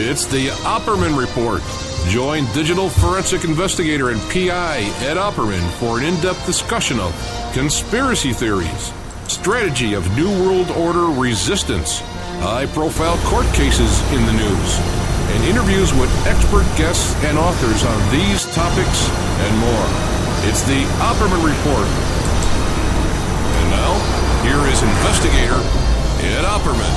It's the Opperman Report. Join digital forensic investigator and PI Ed Opperman for an in-depth discussion of conspiracy theories, strategy of New World Order resistance, high-profile court cases in the news, and interviews with expert guests and authors on these topics and more. It's the Opperman Report. And now, here is investigator Ed Opperman.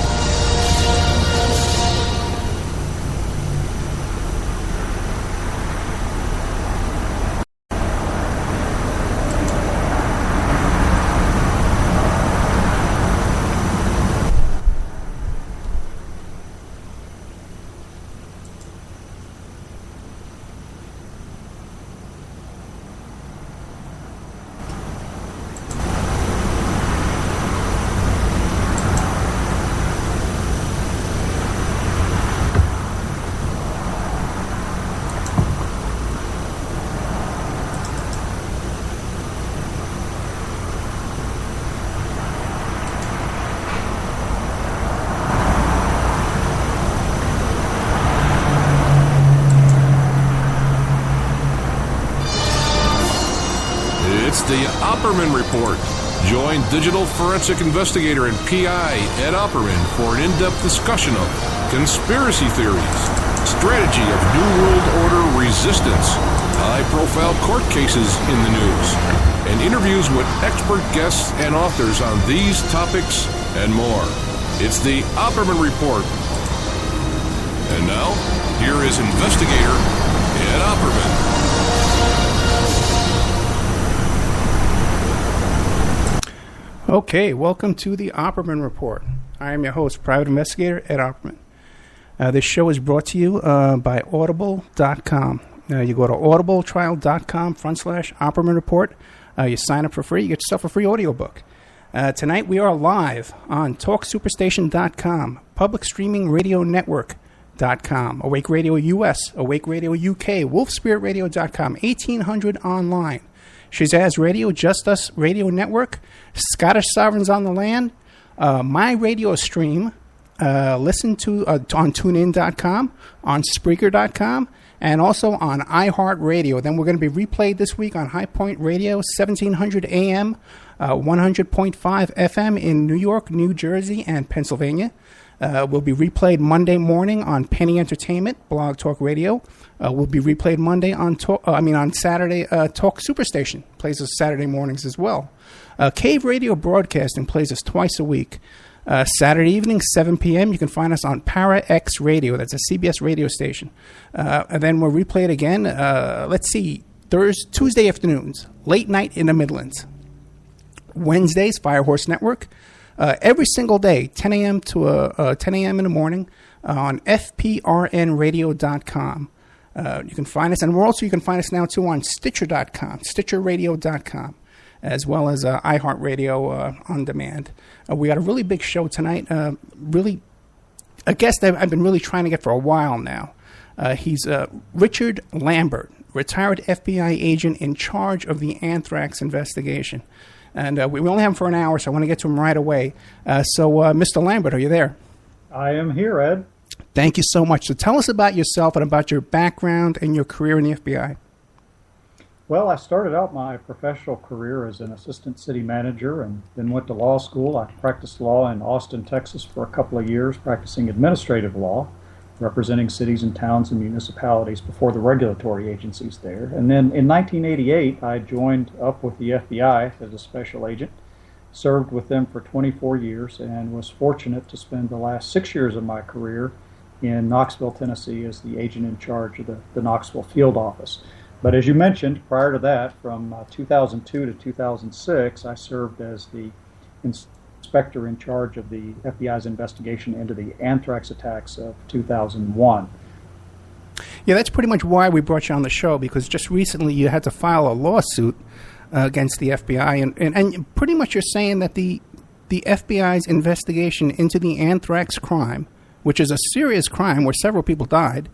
The Opperman Report. Join digital forensic investigator and PI Ed Opperman for an in-depth discussion of conspiracy theories, strategy of New World Order resistance, high-profile court cases in the news, and interviews with expert guests and authors on these topics and more. It's the Opperman Report. And now, here is investigator Ed Opperman. Okay, welcome to the Opperman Report. I am your host, Private Investigator Ed Opperman. This show is brought to you by Audible.com. You go to audibletrial.com/Opperman Report. You sign up for free. You get yourself a free audiobook. Tonight we are live on TalkSuperstation.com, Public Streaming Radio Network.com, Awake Radio US, Awake Radio UK, WolfSpiritRadio.com, 1800 online. Shazaz Radio, Just Us Radio Network, Scottish Sovereigns on the Land, My Radio Stream, listen to on TuneIn.com, on Spreaker.com, and also on iHeartRadio. Then we're going to be replayed this week on High Point Radio, 1700 AM, 100.5 FM in New York, New Jersey, and Pennsylvania. Will be replayed Monday morning on Penny Entertainment, Blog Talk Radio. Will be replayed Monday on Saturday. Talk Superstation plays us Saturday mornings as well. Cave Radio Broadcasting plays us twice a week. Saturday evening, 7 p.m. You can find us on Para X Radio. That's a CBS radio station. And then we're replayed again. Tuesday afternoons, late night in the Midlands. Wednesdays, Firehorse Network. Every single day, 10 a.m. to 10 a.m. in the morning on FPRNradio.com. You can find us, and you can find us now too on Stitcher.com, StitcherRadio.com, as well as iHeartRadio on demand. We got a really big show tonight. Really, a guest that I've been really trying to get for a while now. He's Richard Lambert, retired FBI agent in charge of the Anthrax investigation. And we only have him for an hour, so I want to get to him right away. Mr. Lambert, are you there? I am here, Ed. Thank you so much. So tell us about yourself and about your background and your career in the FBI. Well, I started out my professional career as an assistant city manager and then went to law school. I practiced law in Austin, Texas for a couple of years, practicing administrative law, representing cities and towns and municipalities before the regulatory agencies there. And then in 1988, I joined up with the FBI as a special agent, served with them for 24 years, and was fortunate to spend the last 6 years of my career in Knoxville, Tennessee, as the agent in charge of the Knoxville field office. But as you mentioned, prior to that, from 2002 to 2006, I served as the inspector in charge of the FBI's investigation into the Anthrax attacks of 2001. Yeah, that's pretty much why we brought you on the show, because just recently you had to file a lawsuit against the FBI, and pretty much you're saying that the FBI's investigation into the Anthrax crime, which is a serious crime where several people died,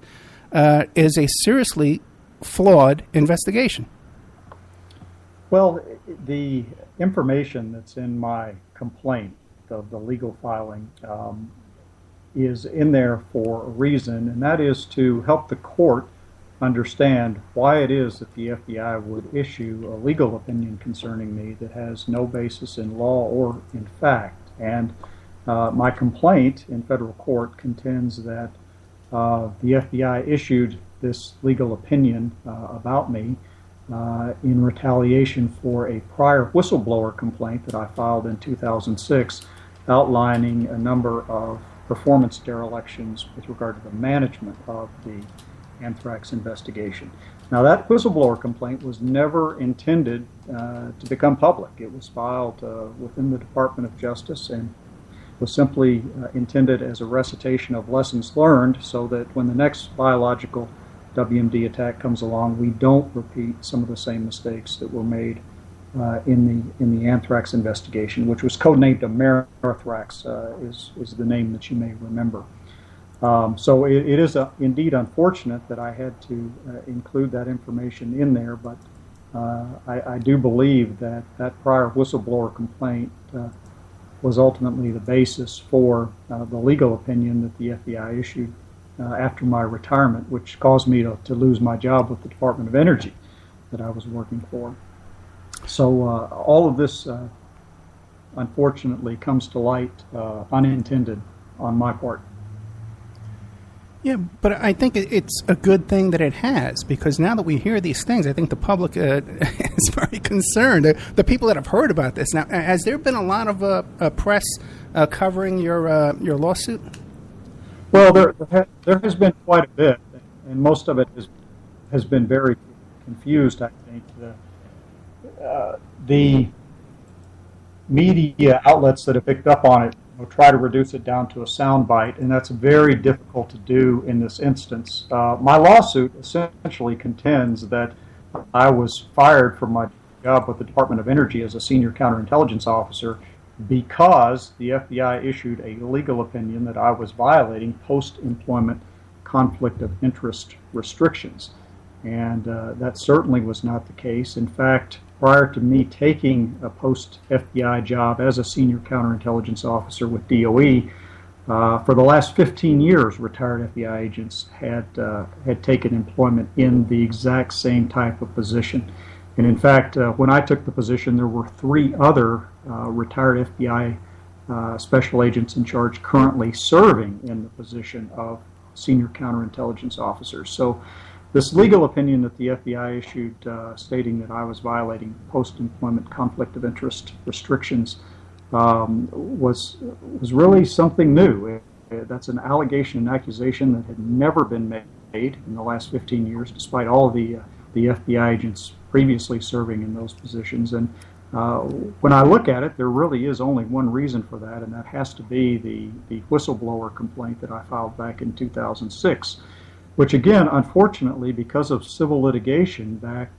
is a seriously flawed investigation. Well, the information that's in my complaint of the legal filing is in there for a reason, and that is to help the court understand why it is that the FBI would issue a legal opinion concerning me that has no basis in law or in fact. And my complaint in federal court contends that the FBI issued this legal opinion about me in retaliation for a prior whistleblower complaint that I filed in 2006 outlining a number of performance derelictions with regard to the management of the Anthrax investigation. Now, that whistleblower complaint was never intended to become public. It was filed within the Department of Justice and was simply intended as a recitation of lessons learned so that when the next biological WMD attack comes along, we don't repeat some of the same mistakes that were made in the Anthrax investigation, which was codenamed AMERITHRAX, is the name that you may remember. So it is indeed unfortunate that I had to include that information in there, but I do believe that that prior whistleblower complaint was ultimately the basis for the legal opinion that the FBI issued after my retirement, which caused me to lose my job with the Department of Energy that I was working for. So all of this, unfortunately, comes to light unintended on my part. Yeah, but I think it's a good thing that it has, because now that we hear these things, I think the public is very concerned. The people that have heard about this. Now, has there been a lot of press covering your lawsuit? Well, there has been quite a bit, and most of it has been very confused, I think. The media outlets that have picked up on it try to reduce it down to a soundbite, and that's very difficult to do in this instance. My lawsuit essentially contends that I was fired from my job with the Department of Energy as a senior counterintelligence officer because the FBI issued a legal opinion that I was violating post-employment conflict of interest restrictions. And that certainly was not the case. In fact, prior to me taking a post-FBI job as a senior counterintelligence officer with DOE, for the last 15 years, retired FBI agents had taken employment in the exact same type of position. And in fact, when I took the position, there were 3 other retired FBI special agents in charge currently serving in the position of senior counterintelligence officers. So this legal opinion that the FBI issued stating that I was violating post-employment conflict of interest restrictions was really something new. That's an allegation and accusation that had never been made in the last 15 years, despite all of the FBI agents previously serving in those positions. And when I look at it, there really is only one reason for that, and that has to be the whistleblower complaint that I filed back in 2006. Which again, unfortunately, because of civil litigation back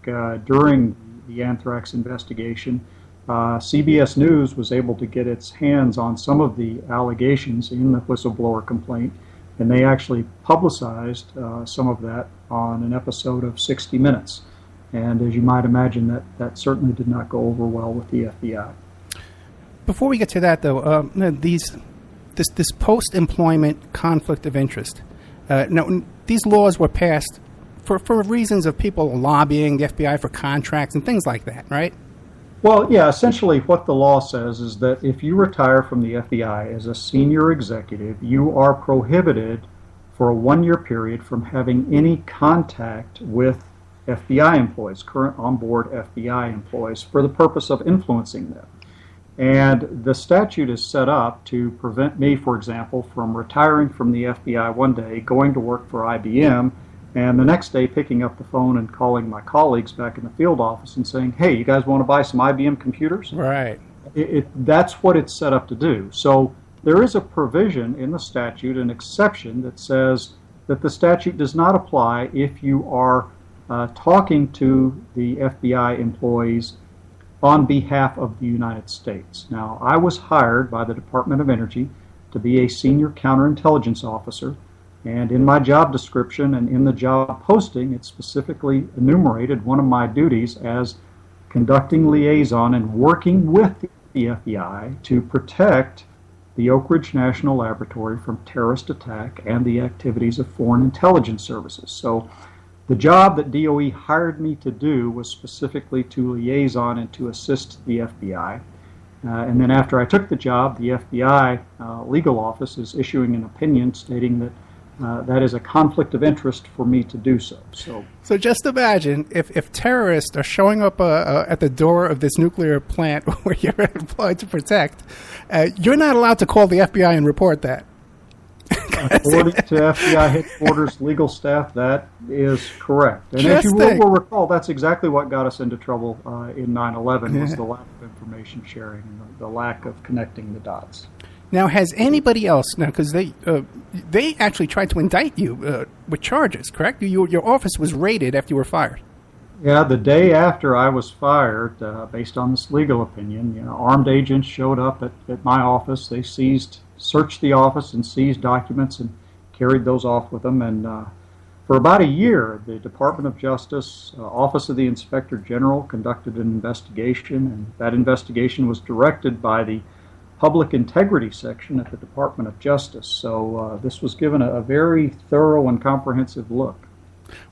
during the Anthrax investigation, CBS News was able to get its hands on some of the allegations in the whistleblower complaint, and they actually publicized some of that on an episode of 60 Minutes. And as you might imagine, that certainly did not go over well with the FBI. Before we get to that, though, this post-employment conflict of interest, now, these laws were passed for reasons of people lobbying the FBI for contracts and things like that, right? Well, yeah, essentially what the law says is that if you retire from the FBI as a senior executive, you are prohibited for a 1-year period from having any contact with FBI employees, current on-board FBI employees, for the purpose of influencing them. And the statute is set up to prevent me, for example, from retiring from the FBI one day, going to work for IBM, and the next day picking up the phone and calling my colleagues back in the field office and saying, hey, you guys want to buy some IBM computers? Right. That's what it's set up to do. So there is a provision in the statute, an exception, that says that the statute does not apply if you are talking to the FBI employees on behalf of the United States. Now, I was hired by the Department of Energy to be a senior counterintelligence officer, and in my job description and in the job posting, it specifically enumerated one of my duties as conducting liaison and working with the FBI to protect the Oak Ridge National Laboratory from terrorist attack and the activities of foreign intelligence services. So the job that DOE hired me to do was specifically to liaison and to assist the FBI. And then after I took the job, the FBI legal office is issuing an opinion stating that that is a conflict of interest for me to do so. So just imagine if terrorists are showing up at the door of this nuclear plant where you're employed to protect, you're not allowed to call the FBI and report that. According to FBI headquarters legal staff, that is correct. And as you will recall, that's exactly what got us into trouble in 9/11 was the lack of information sharing and the lack of connecting the dots. Now, has anybody else, because they actually tried to indict you with charges, correct? Your office was raided after you were fired. Yeah, the day after I was fired, based on this legal opinion, armed agents showed up at my office. They searched the office and seized documents and carried those off with them. And for about a year, the Department of Justice, Office of the Inspector General, conducted an investigation, and that investigation was directed by the Public Integrity Section at the Department of Justice. So this was given a very thorough and comprehensive look.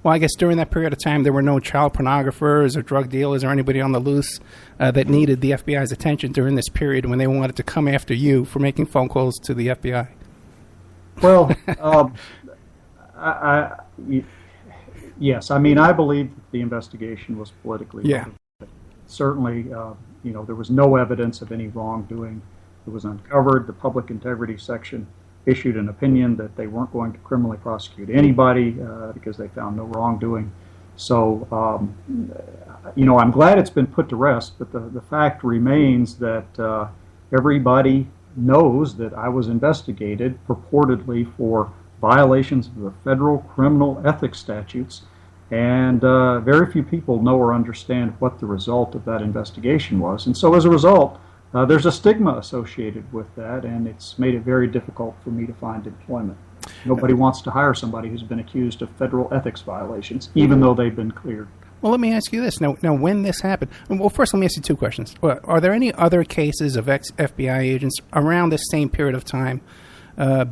Well, I guess during that period of time, there were no child pornographers or drug dealers or anybody on the loose that needed the FBI's attention during this period when they wanted to come after you for making phone calls to the FBI. Well, yes. I mean, I believe that the investigation was politically motivated. Certainly, there was no evidence of any wrongdoing. It was uncovered. The Public Integrity Section issued an opinion that they weren't going to criminally prosecute anybody because they found no wrongdoing. So, I'm glad it's been put to rest, but the fact remains that everybody knows that I was investigated purportedly for violations of the federal criminal ethics statutes, and very few people know or understand what the result of that investigation was. And so as a result, there's a stigma associated with that, and it's made it very difficult for me to find employment. Nobody wants to hire somebody who's been accused of federal ethics violations, even though they've been cleared. Well, let me ask you this. Now, when this happened, well, first let me ask you two questions. Are there any other cases of ex-FBI agents around this same period of time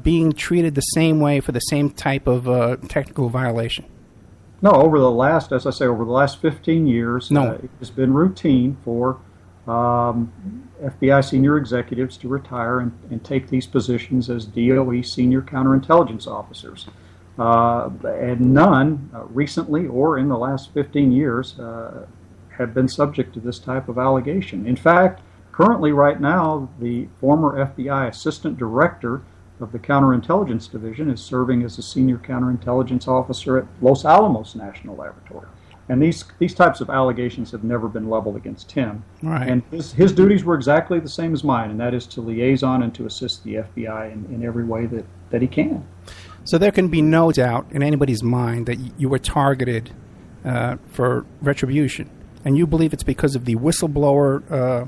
being treated the same way for the same type of technical violation? No, over the last 15 years, it has been routine for FBI senior executives to retire and take these positions as DOE senior counterintelligence officers. And none recently or in the last 15 years have been subject to this type of allegation. In fact, currently right now, the former FBI assistant director of the counterintelligence division is serving as a senior counterintelligence officer at Los Alamos National Laboratory. And these types of allegations have never been leveled against him. Right. And his duties were exactly the same as mine, and that is to liaison and to assist the FBI in every way that he can. So there can be no doubt in anybody's mind that you were targeted for retribution. And you believe it's because of the whistleblower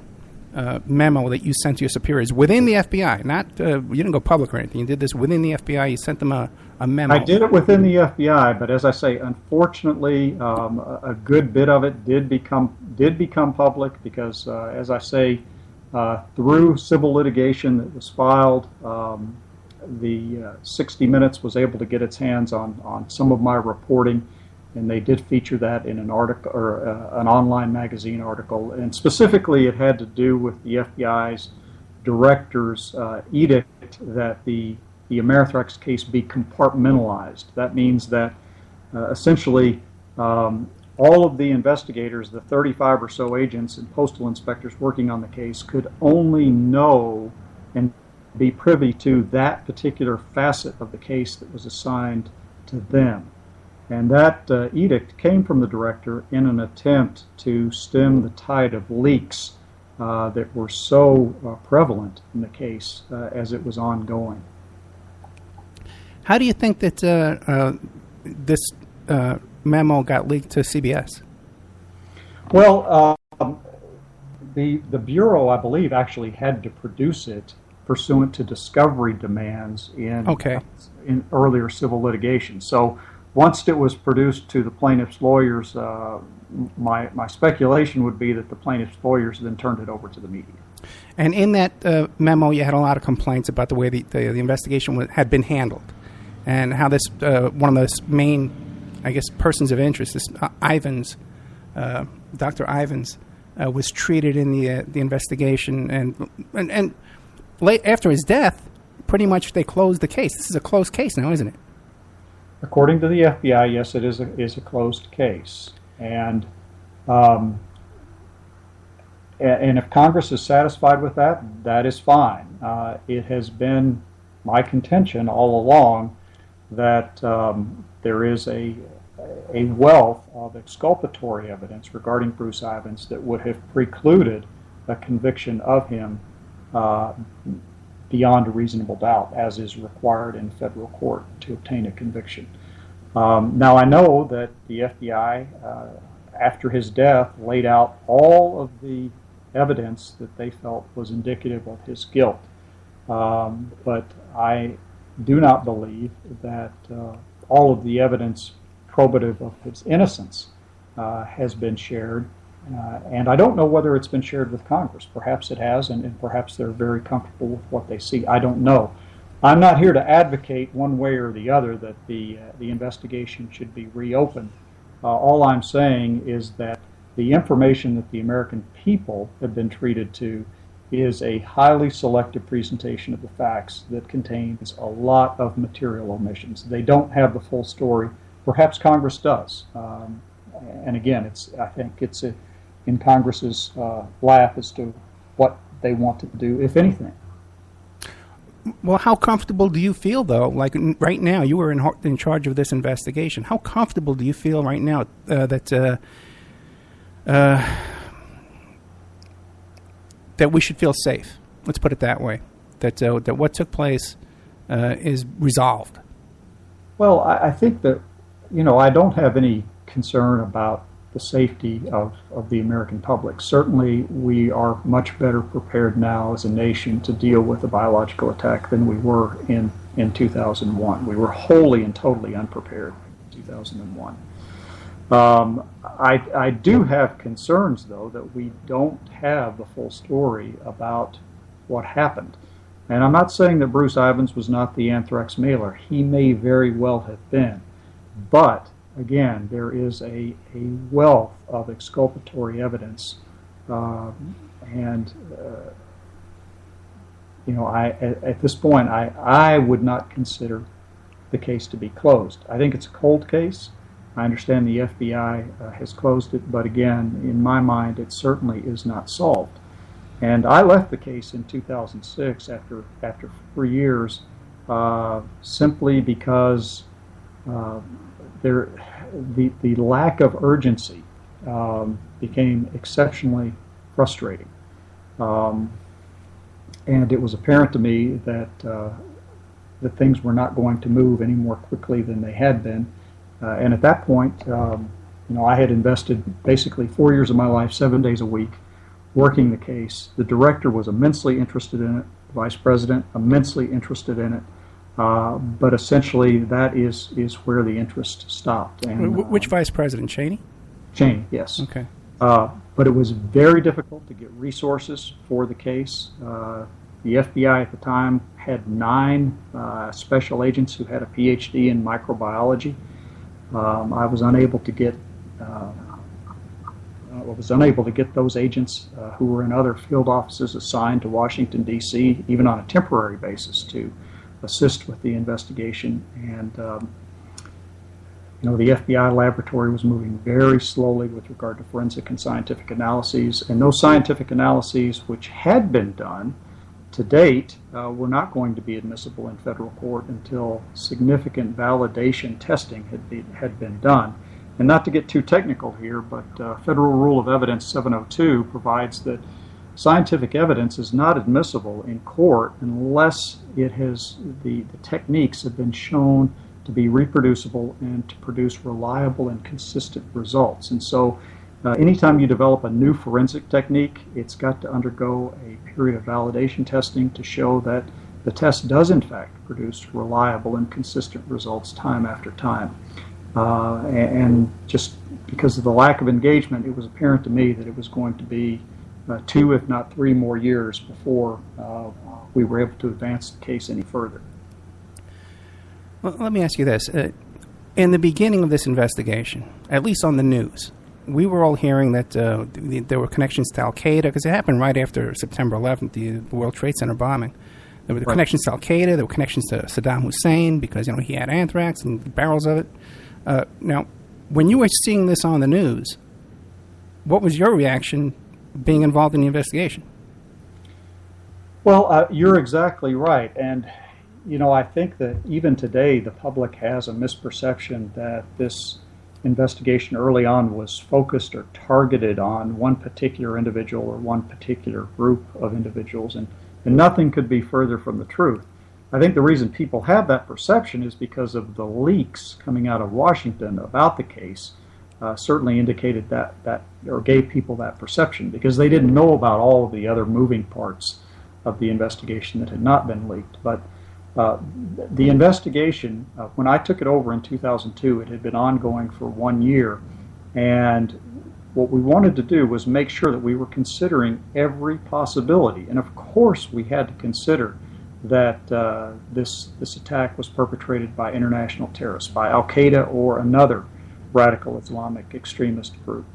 memo that you sent to your superiors within the FBI. Not you didn't go public or anything. You did this within the FBI. You sent them a memo. I did it within the FBI, but as I say, unfortunately, a good bit of it did become public because, as I say, through civil litigation that was filed, the 60 Minutes was able to get its hands on some of my reporting, and they did feature that in an article or an online magazine article. And specifically, it had to do with the FBI's director's edict that the AMERITHRAX case be compartmentalized. That means that essentially all of the investigators, the 35 or so agents and postal inspectors working on the case, could only know and be privy to that particular facet of the case that was assigned to them. And that edict came from the director in an attempt to stem the tide of leaks that were so prevalent in the case as it was ongoing. How do you think that this memo got leaked to CBS? Well, the Bureau, I believe, actually had to produce it pursuant to discovery demands in earlier civil litigation. So once it was produced to the plaintiff's lawyers, my speculation would be that the plaintiff's lawyers then turned it over to the media. And in that memo, you had a lot of complaints about the way the investigation had been handled, and how this one of the main, I guess, persons of interest, this Ivins, Dr. Ivins, was treated in the investigation, and after his death, pretty much they closed the case. This is a closed case now, isn't it? According to the FBI, yes, it is a closed case, and if Congress is satisfied with that, that is fine. It has been my contention all along that there is a wealth of exculpatory evidence regarding Bruce Ivins that would have precluded a conviction of him beyond a reasonable doubt, as is required in federal court to obtain a conviction. Now, I know that the FBI, after his death, laid out all of the evidence that they felt was indicative of his guilt. But I do not believe that all of the evidence probative of his innocence has been shared. And I don't know whether it's been shared with Congress. Perhaps it has, and perhaps they're very comfortable with what they see. I don't know. I'm not here to advocate one way or the other that the investigation should be reopened. All I'm saying is that the information that the American people have been treated to is a highly selective presentation of the facts that contains a lot of material omissions. They don't have the full story. Perhaps Congress does. And again, I think it's in Congress's lap as to what they want to do, if anything. Well, how comfortable do you feel, though? Like right now, you were in charge of this investigation. How comfortable do you feel right now that we should feel safe? Let's put it that way. That what took place is resolved. Well, I think that I don't have any concern about the safety of the American public. Certainly, we are much better prepared now as a nation to deal with a biological attack than we were in 2001. We were wholly and totally unprepared in 2001. I do have concerns, though, that we don't have the full story about what happened. And I'm not saying that Bruce Ivins was not the anthrax mailer. He may very well have been. But again, there is a wealth of exculpatory evidence, at this point, I would not consider the case to be closed. I think it's a cold case. I understand the FBI has closed it, but again, in my mind, it certainly is not solved. And I left the case in 2006 after 3 years, simply because the lack of urgency became exceptionally frustrating. And it was apparent to me that things were not going to move any more quickly than they had been. And at that point, I had invested basically 4 years of my life, 7 days a week, working the case. The director was immensely interested in it, the vice president immensely interested in it. But essentially, that is where the interest stopped. And, which vice president, Cheney? Cheney, yes. Okay. But it was very difficult to get resources for the case. The FBI at the time had 9 special agents who had a PhD in microbiology. I was unable to get those agents who were in other field offices assigned to Washington, D.C., even on a temporary basis, to assist with the investigation. And the FBI laboratory was moving very slowly with regard to forensic and scientific analyses, and those scientific analyses which had been done to date were not going to be admissible in federal court until significant validation testing had been done. And not to get too technical here, but Federal Rule of Evidence 702 provides that scientific evidence is not admissible in court unless the techniques have been shown to be reproducible and to produce reliable and consistent results. And so anytime you develop a new forensic technique, it's got to undergo a period of validation testing to show that the test does in fact produce reliable and consistent results time after time. And just because of the lack of engagement, it was apparent to me that it was going to be 2, if not 3 more years before we were able to advance the case any further. Well, let me ask you this. In the beginning of this investigation, at least on the news, we were all hearing that there were connections to Al-Qaeda, because it happened right after September 11th, the World Trade Center bombing. There were the connections to Al-Qaeda, there were connections to Saddam Hussein, because he had anthrax and barrels of it. Now, when you were seeing this on the news, what was your reaction being involved in the investigation? Well, you're exactly right. And, I think that even today the public has a misperception that this investigation early on was focused or targeted on one particular individual or one particular group of individuals. And nothing could be further from the truth. I think the reason people have that perception is because of the leaks coming out of Washington about the case. Certainly indicated that or gave people that perception, because they didn't know about all of the other moving parts of the investigation that had not been leaked. But the investigation, when I took it over in 2002, it had been ongoing for 1 year, and what we wanted to do was make sure that we were considering every possibility. And of course we had to consider that this attack was perpetrated by international terrorists, by Al-Qaeda or another radical Islamic extremist group,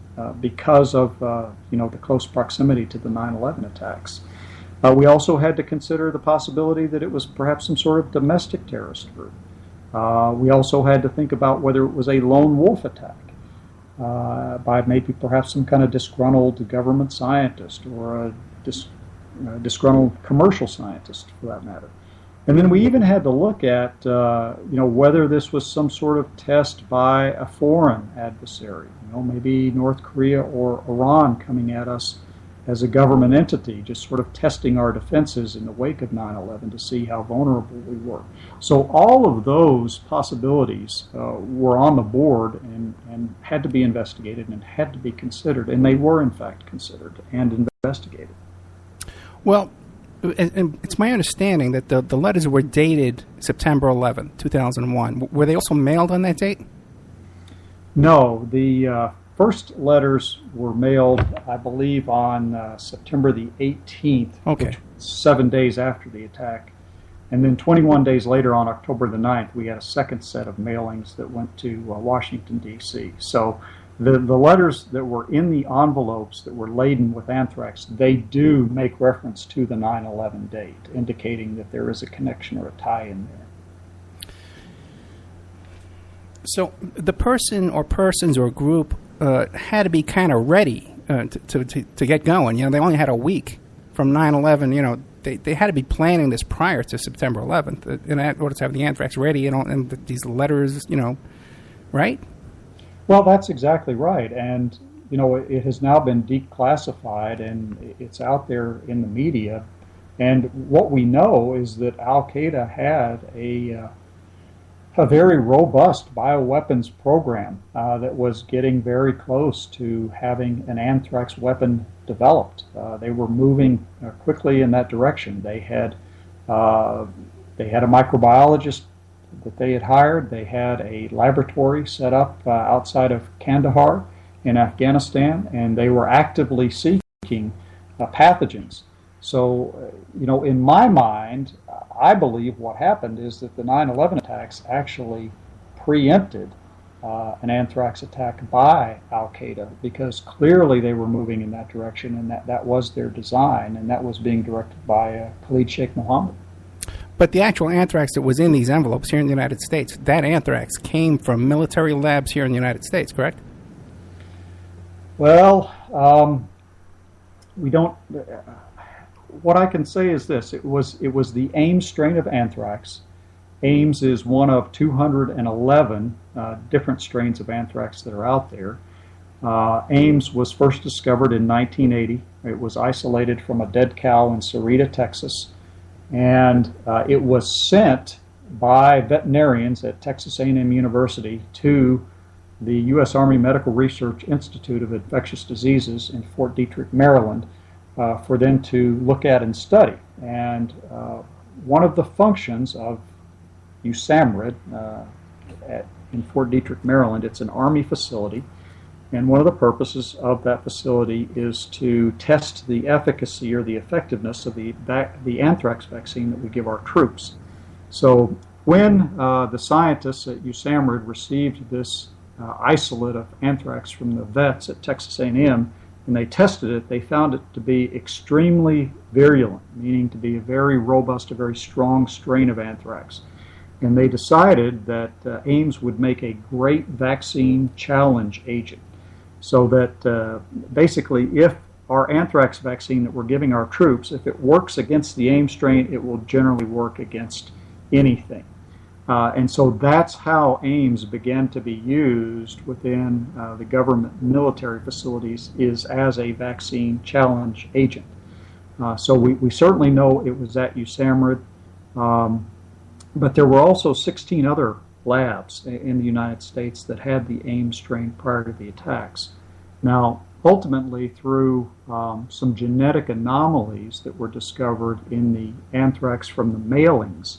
because of the close proximity to the 9/11 attacks. We also had to consider the possibility that it was perhaps some sort of domestic terrorist group. We also had to think about whether it was a lone wolf attack by maybe perhaps some kind of disgruntled government scientist or a disgruntled commercial scientist, for that matter. And then we even had to look at whether this was some sort of test by a foreign adversary, maybe North Korea or Iran coming at us as a government entity, just sort of testing our defenses in the wake of 9/11 to see how vulnerable we were. So all of those possibilities were on the board and had to be investigated and had to be considered, and they were in fact considered and investigated. Well, and it's my understanding that the letters were dated September 11, 2001. Were they also mailed on that date? No, the first letters were mailed, I believe, on September the 18th, which was 7 days after the attack. And then 21 days later, on October the 9th, we had a second set of mailings that went to Washington, D.C. So the letters that were in the envelopes that were laden with anthrax, they do make reference to the 9/11 date, indicating that there is a connection or a tie in there. So the person or persons or group had to be kind of ready to get going. They only had a week from 9/11. They had to be planning this prior to September 11th in order to have the anthrax ready and these letters, right? Well, that's exactly right. And, it has now been declassified and it's out there in the media. And what we know is that Al-Qaeda had a very robust bioweapons program that was getting very close to having an anthrax weapon developed. They were moving quickly in that direction. They had a microbiologist that they had hired. They had a laboratory set up outside of Kandahar in Afghanistan, and they were actively seeking pathogens. So, in my mind, I believe what happened is that the 9/11 attacks actually preempted an anthrax attack by Al-Qaeda, because clearly they were moving in that direction, and that was their design, and that was being directed by Khalid Sheikh Mohammed. But the actual anthrax that was in these envelopes here in the United States, that anthrax came from military labs here in the United States, correct? Well, we don't... What I can say is this: it was the Ames strain of anthrax. Ames is one of 211 different strains of anthrax that are out there. Ames was first discovered in 1980. It was isolated from a dead cow in Sarita, Texas, and it was sent by veterinarians at Texas A&M University to the U.S. Army Medical Research Institute of Infectious Diseases in Fort Detrick, Maryland, for them to look at and study. And one of the functions of usamrid in Fort Detrick, Maryland. It's an Army facility, and one of the purposes of that facility is to test the efficacy or the effectiveness of the anthrax vaccine that we give our troops. So when the scientists at USAMRIID received this isolate of anthrax from the vets at Texas A&M, and they tested it, they found it to be extremely virulent, meaning to be a very robust, a very strong strain of anthrax. And they decided that Ames would make a great vaccine challenge agent. So that basically, if our anthrax vaccine that we're giving our troops, if it works against the Ames strain, it will generally work against anything. And so that's how Ames began to be used within the government military facilities, is as a vaccine challenge agent. So we certainly know it was at USAMRIID, but there were also 16 other labs in the United States that had the Ames strain prior to the attacks. Now, ultimately, through some genetic anomalies that were discovered in the anthrax from the mailings,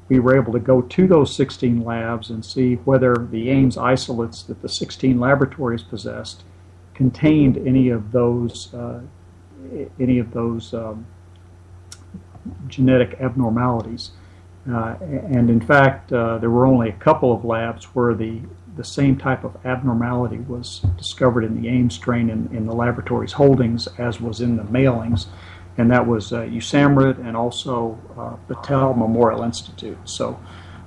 we were able to go to those 16 labs and see whether the Ames isolates that the 16 laboratories possessed contained any of those genetic abnormalities. And in fact, there were only a couple of labs where the same type of abnormality was discovered in the Ames strain in the laboratory's holdings as was in the mailings. And that was USAMRIID and also Battelle Memorial Institute. So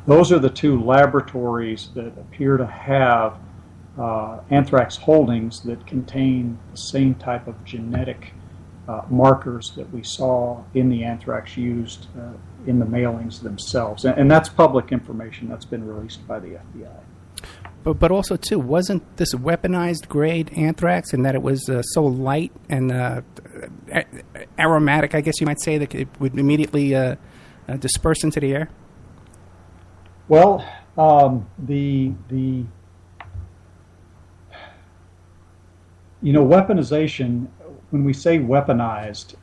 those are the two laboratories that appear to have anthrax holdings that contain the same type of genetic markers that we saw in the anthrax used in the mailings themselves. And that's public information that's been released by the FBI. But also, too, wasn't this weaponized grade anthrax in that it was so light and aromatic, I guess you might say, that it would immediately disperse into the air? Well, weaponization, when we say weaponized,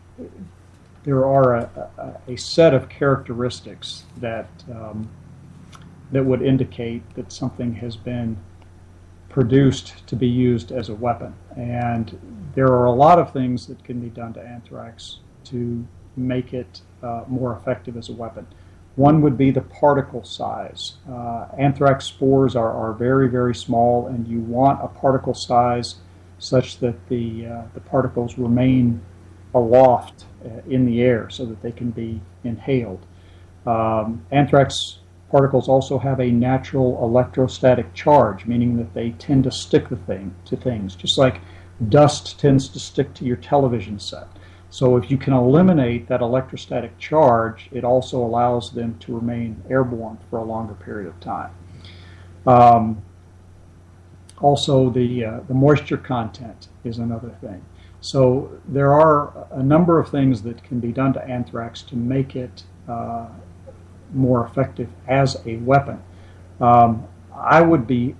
there are a set of characteristics that would indicate that something has been produced to be used as a weapon. And there are a lot of things that can be done to anthrax to make it more effective as a weapon. One would be the particle size. Anthrax spores are very, very small, and you want a particle size such that the particles remain aloft in the air so that they can be inhaled. Anthrax particles also have a natural electrostatic charge, meaning that they tend to stick to things, just like dust tends to stick to your television set. So if you can eliminate that electrostatic charge, it also allows them to remain airborne for a longer period of time. Also, the moisture content is another thing. So there are a number of things that can be done to anthrax to make it more effective as a weapon. I would be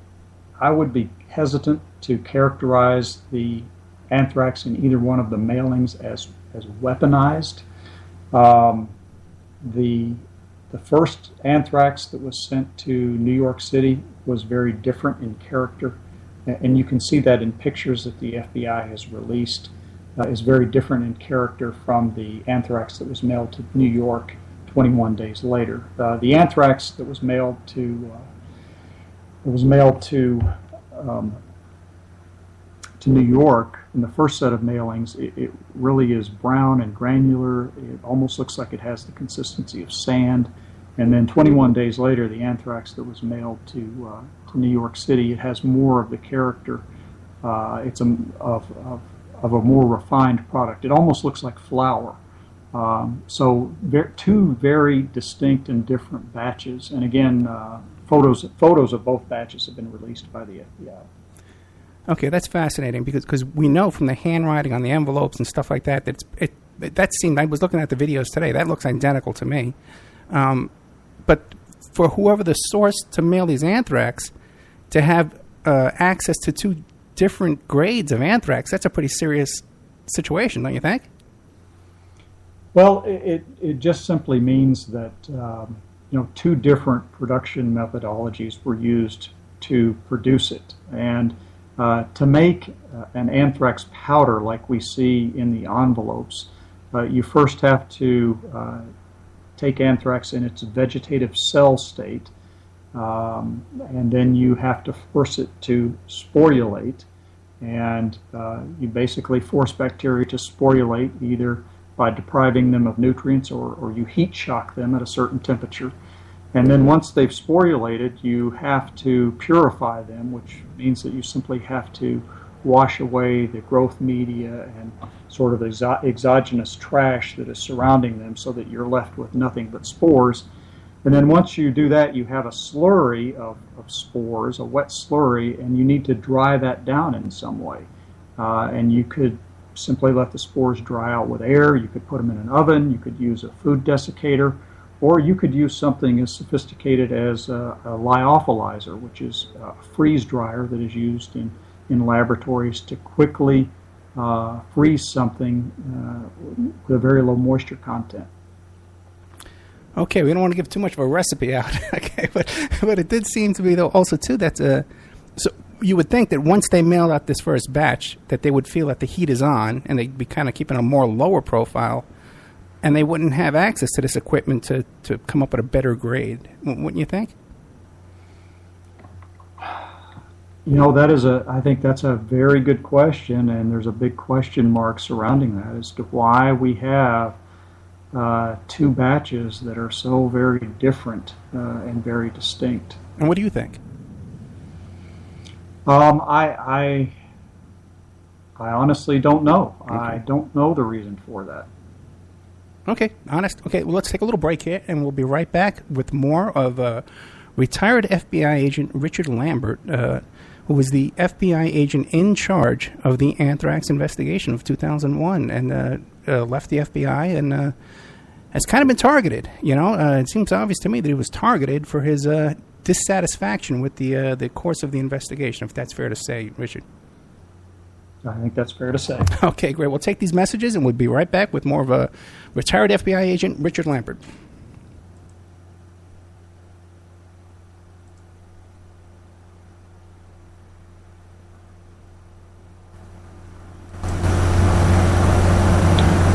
hesitant to characterize the anthrax in either one of the mailings as weaponized. The first anthrax that was sent to New York City was very different in character, and you can see that in pictures that the FBI has released. Is very different in character from the anthrax that was mailed to New York 21 days later. The anthrax that was mailed to New York in the first set of mailings, it really is brown and granular. It almost looks like it has the consistency of sand. And then 21 days later, the anthrax that was mailed to New York City, it has more of the character. It's of a more refined product. It almost looks like flour. So two very distinct and different batches. And again, photos of both batches have been released by the FBI. Okay, that's fascinating because we know from the handwriting on the envelopes and stuff like that that seemed. I was looking at the videos today. That looks identical to me. But for whoever the source to mail these anthrax, to have access to two different grades of anthrax, that's a pretty serious situation, don't you think? Well, it just simply means that two different production methodologies were used to produce it. And to make an anthrax powder like we see in the envelopes, you first have to take anthrax in its vegetative cell state, and then you have to force it to sporulate. And you basically force bacteria to sporulate either by depriving them of nutrients or you heat shock them at a certain temperature. And then once they've sporulated, you have to purify them, which means that you simply have to wash away the growth media and sort of exogenous trash that is surrounding them so that you're left with nothing but spores. And then once you do that, you have a slurry of spores, a wet slurry, and you need to dry that down in some way. And you could simply let the spores dry out with air. You could put them in an oven. You could use a food desiccator. Or you could use something as sophisticated as a lyophilizer, which is a freeze dryer that is used in laboratories to quickly freeze something with a very low moisture content. Okay, we don't want to give too much of a recipe out. Okay, but it did seem to be though also too that so you would think that once they mailed out this first batch, that they would feel that the heat is on and they'd be kind of keeping a more lower profile, and they wouldn't have access to this equipment to come up with a better grade. Wouldn't you think? I think that's a very good question, and there's a big question mark surrounding that as to why we have two batches that are so very different and very distinct. And what do you think? I honestly don't know. Okay. I don't know the reason for that. Okay, honest. Okay, well, let's take a little break here, and we'll be right back with more of retired FBI agent Richard Lambert, who was the FBI agent in charge of the Anthrax investigation of 2001, and left the FBI and has kind of been targeted. It seems obvious to me that he was targeted for his dissatisfaction with the course of the investigation, if that's fair to say, Richard. I think that's fair to say. Okay, great. We'll take these messages, and we'll be right back with more of a retired FBI agent, Richard Lambert.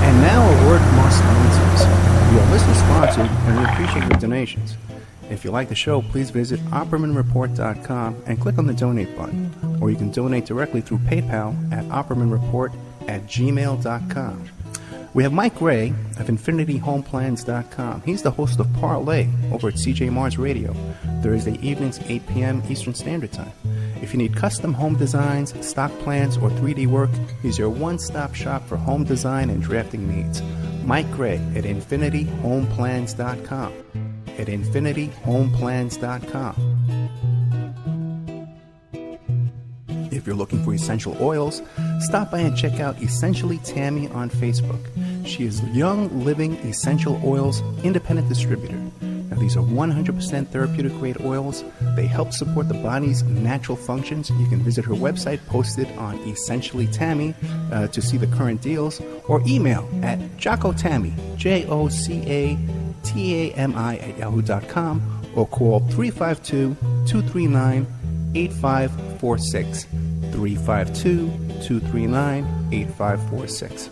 And now a word from our sponsors. We are listener-sponsored, and we appreciate your donations. If you like the show, please visit OppermanReport.com and click on the donate button, or you can donate directly through PayPal at OppermanReport@gmail.com. We have Mike Gray of InfinityHomePlans.com. He's the host of Parlay over at CJ Mars Radio, Thursday evenings, 8 p.m. Eastern Standard Time. If you need custom home designs, stock plans, or 3D work, he's your one-stop shop for home design and drafting needs. Mike Gray at InfinityHomePlans.com. At InfinityHomePlans.com. If you're looking for essential oils, stop by and check out Essentially Tammy on Facebook. She is Young Living Essential Oils independent distributor. Now, these are 100% therapeutic grade oils. They help support the body's natural functions. You can visit her website posted on Essentially Tammy to see the current deals, or email at JockoTammy, JOCATAMI@yahoo.com, or call 352-239-8546. 352-239-8546.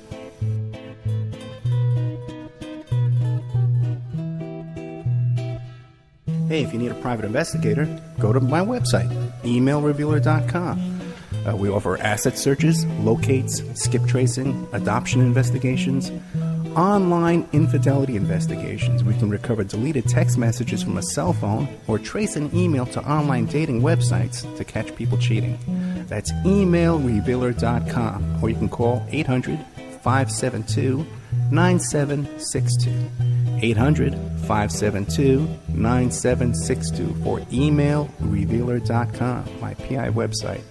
Hey, if you need a private investigator, go to my website, emailrevealer.com. We offer asset searches, locates, skip tracing, adoption investigations, online infidelity investigations. We can recover deleted text messages from a cell phone or trace an email to online dating websites to catch people cheating. That's emailrevealer.com, or you can call 800-572-9762. 800-572-9762 for emailrevealer.com, my PI website.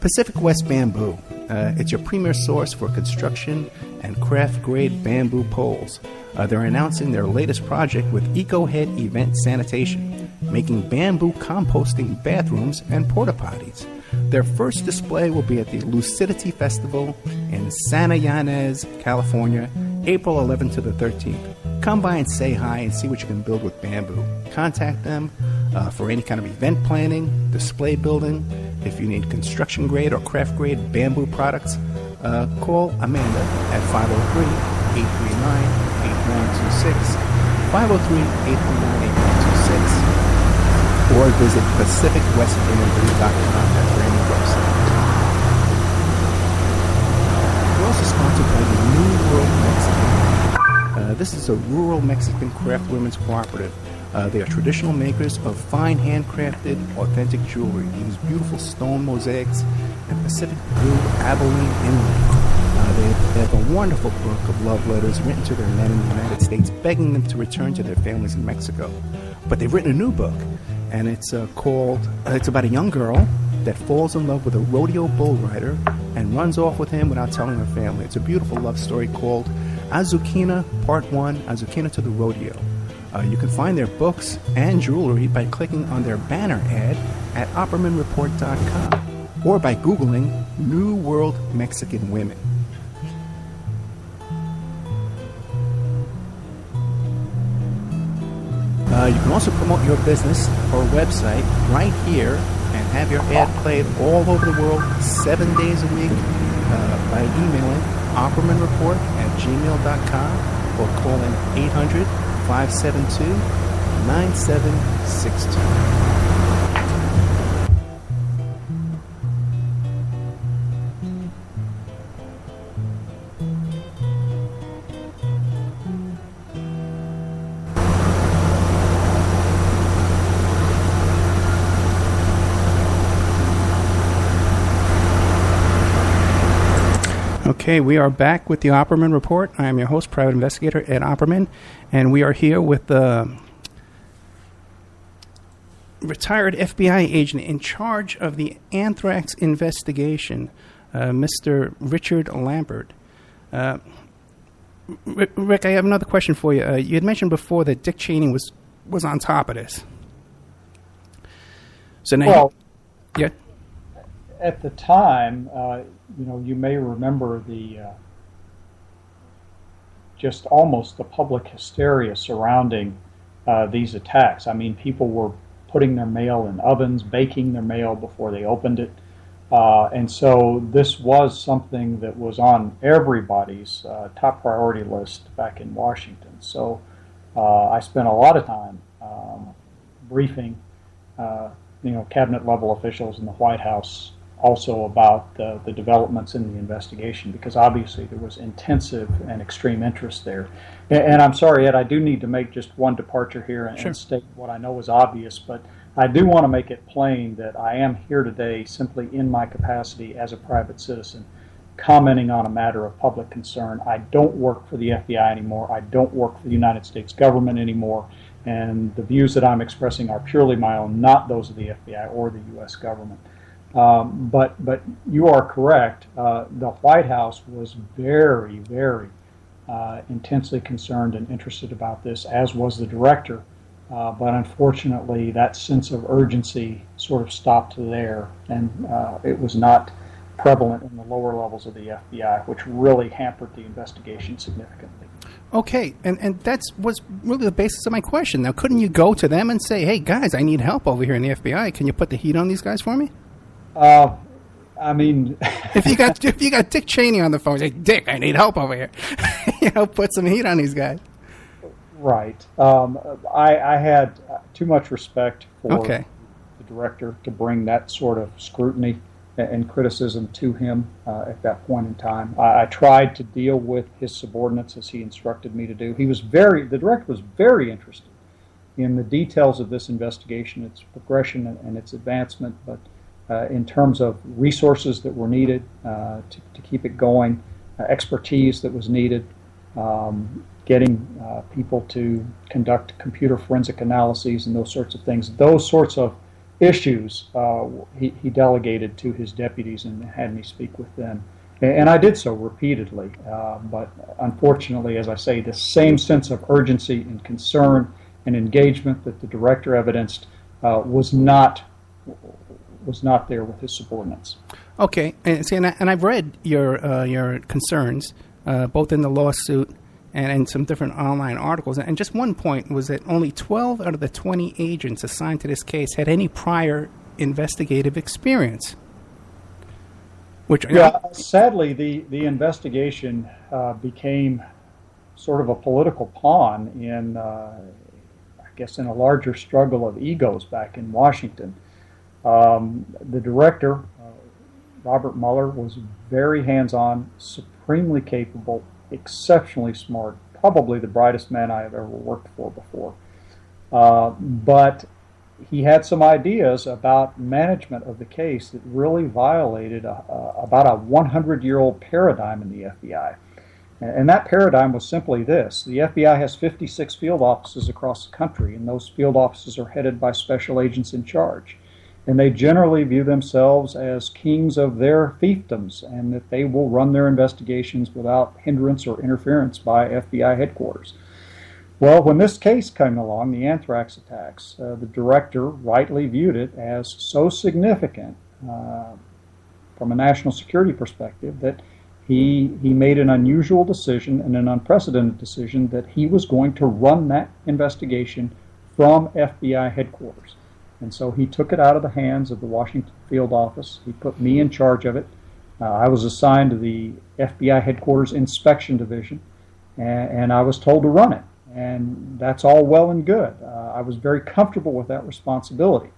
Pacific West Bamboo. It's your premier source for construction and craft-grade bamboo poles. They're announcing their latest project with EcoHead Event Sanitation, making bamboo composting bathrooms and porta-potties. Their first display will be at the Lucidity Festival in Santa Ynez, California, April 11th to the 13th. Come by and say hi and see what you can build with bamboo. Contact them for any kind of event planning, display building. If you need construction grade or craft grade bamboo products, call Amanda at 503-839-8126, 503-839-8126, or visit PacificWestBamboo.com at their website. We're also sponsored by the New World Mexican. This is a rural Mexican craft women's cooperative. They are traditional makers of fine handcrafted, authentic jewelry. They use beautiful stone mosaics and Pacific blue abalone inlay. They have a wonderful book of love letters written to their men in the United States, begging them to return to their families in Mexico. But they've written a new book, and it's it's about a young girl that falls in love with a rodeo bull rider and runs off with him without telling her family. It's a beautiful love story called Azuquina Part 1, Azuquina to the Rodeo. You can find their books and jewelry by clicking on their banner ad at OppermanReport.com or by Googling New World Mexican Women. You can also promote your business or website right here and have your ad played all over the world 7 days a week by emailing OppermanReport@gmail.com or calling 800-572-9762. Okay, we are back with the Opperman Report. I am your host, Private Investigator Ed Opperman, and we are here with the retired FBI agent in charge of the Anthrax investigation, Mr. Richard Lambert. Rick, I have another question for you. You had mentioned before that Dick Cheney was on top of this. So now, yeah. At the time, you may remember the just almost the public hysteria surrounding these attacks. I mean, people were putting their mail in ovens, baking their mail before they opened it. And so this was something that was on everybody's top priority list back in Washington. So I spent a lot of time briefing, cabinet level officials in the White House also about the developments in the investigation, because obviously there was intensive and extreme interest there. And I'm sorry, Ed, I do need to make just one departure here and state what I know is obvious, but I do want to make it plain that I am here today simply in my capacity as a private citizen, commenting on a matter of public concern. I don't work for the FBI anymore. I don't work for the United States government anymore. And the views that I'm expressing are purely my own, not those of the FBI or the U.S. government. But you are correct. The White House was very, very intensely concerned and interested about this, as was the director. But unfortunately, that sense of urgency sort of stopped there, and it was not prevalent in the lower levels of the FBI, which really hampered the investigation significantly. Okay, and that was really the basis of my question. Now, couldn't you go to them and say, hey, guys, I need help over here in the FBI. Can you put the heat on these guys for me? I mean, if you got Dick Cheney on the phone, say, Dick, I need help over here. Put some heat on these guys. Right. I had too much respect for the director to bring that sort of scrutiny and criticism to him at that point in time. I tried to deal with his subordinates as he instructed me to do. The director was very interested in the details of this investigation, its progression and its advancement, but in terms of resources that were needed to keep it going, expertise that was needed, getting people to conduct computer forensic analyses and those sorts of things. Those sorts of issues he delegated to his deputies and had me speak with them. And I did so repeatedly. But unfortunately, as I say, the same sense of urgency and concern and engagement that the director evidenced was not there with his subordinates. Okay, and I've read your concerns both in the lawsuit and some different online articles. And just one point was that only 12 out of the 20 agents assigned to this case had any prior investigative experience. Which, sadly, the investigation became sort of a political pawn in, I guess, in a larger struggle of egos back in Washington. The director, Robert Mueller, was very hands-on, supremely capable, exceptionally smart, probably the brightest man I have ever worked for before. But he had some ideas about management of the case that really violated about a 100-year-old paradigm in the FBI. And that paradigm was simply this. The FBI has 56 field offices across the country, and those field offices are headed by special agents in charge. And they generally view themselves as kings of their fiefdoms, and that they will run their investigations without hindrance or interference by FBI headquarters. Well, when this case came along, the Anthrax attacks, the director rightly viewed it as so significant from a national security perspective that he made an unusual decision and an unprecedented decision that he was going to run that investigation from FBI headquarters. And so he took it out of the hands of the Washington field office. He put me in charge of it. I was assigned to the FBI headquarters inspection division, and I was told to run it. And that's all well and good. I was very comfortable with that responsibility.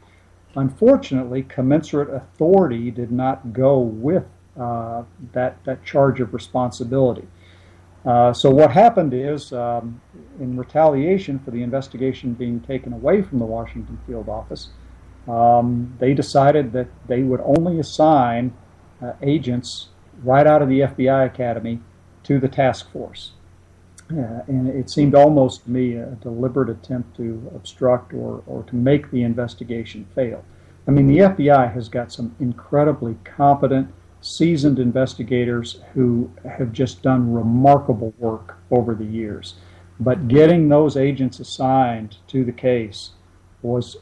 Unfortunately, commensurate authority did not go with that charge of responsibility. So what happened is, in retaliation for the investigation being taken away from the Washington field office, they decided that they would only assign agents right out of the FBI Academy to the task force. And it seemed almost to me a deliberate attempt to obstruct or to make the investigation fail. I mean, the FBI has got some incredibly competent, seasoned investigators who have just done remarkable work over the years. But getting those agents assigned to the case was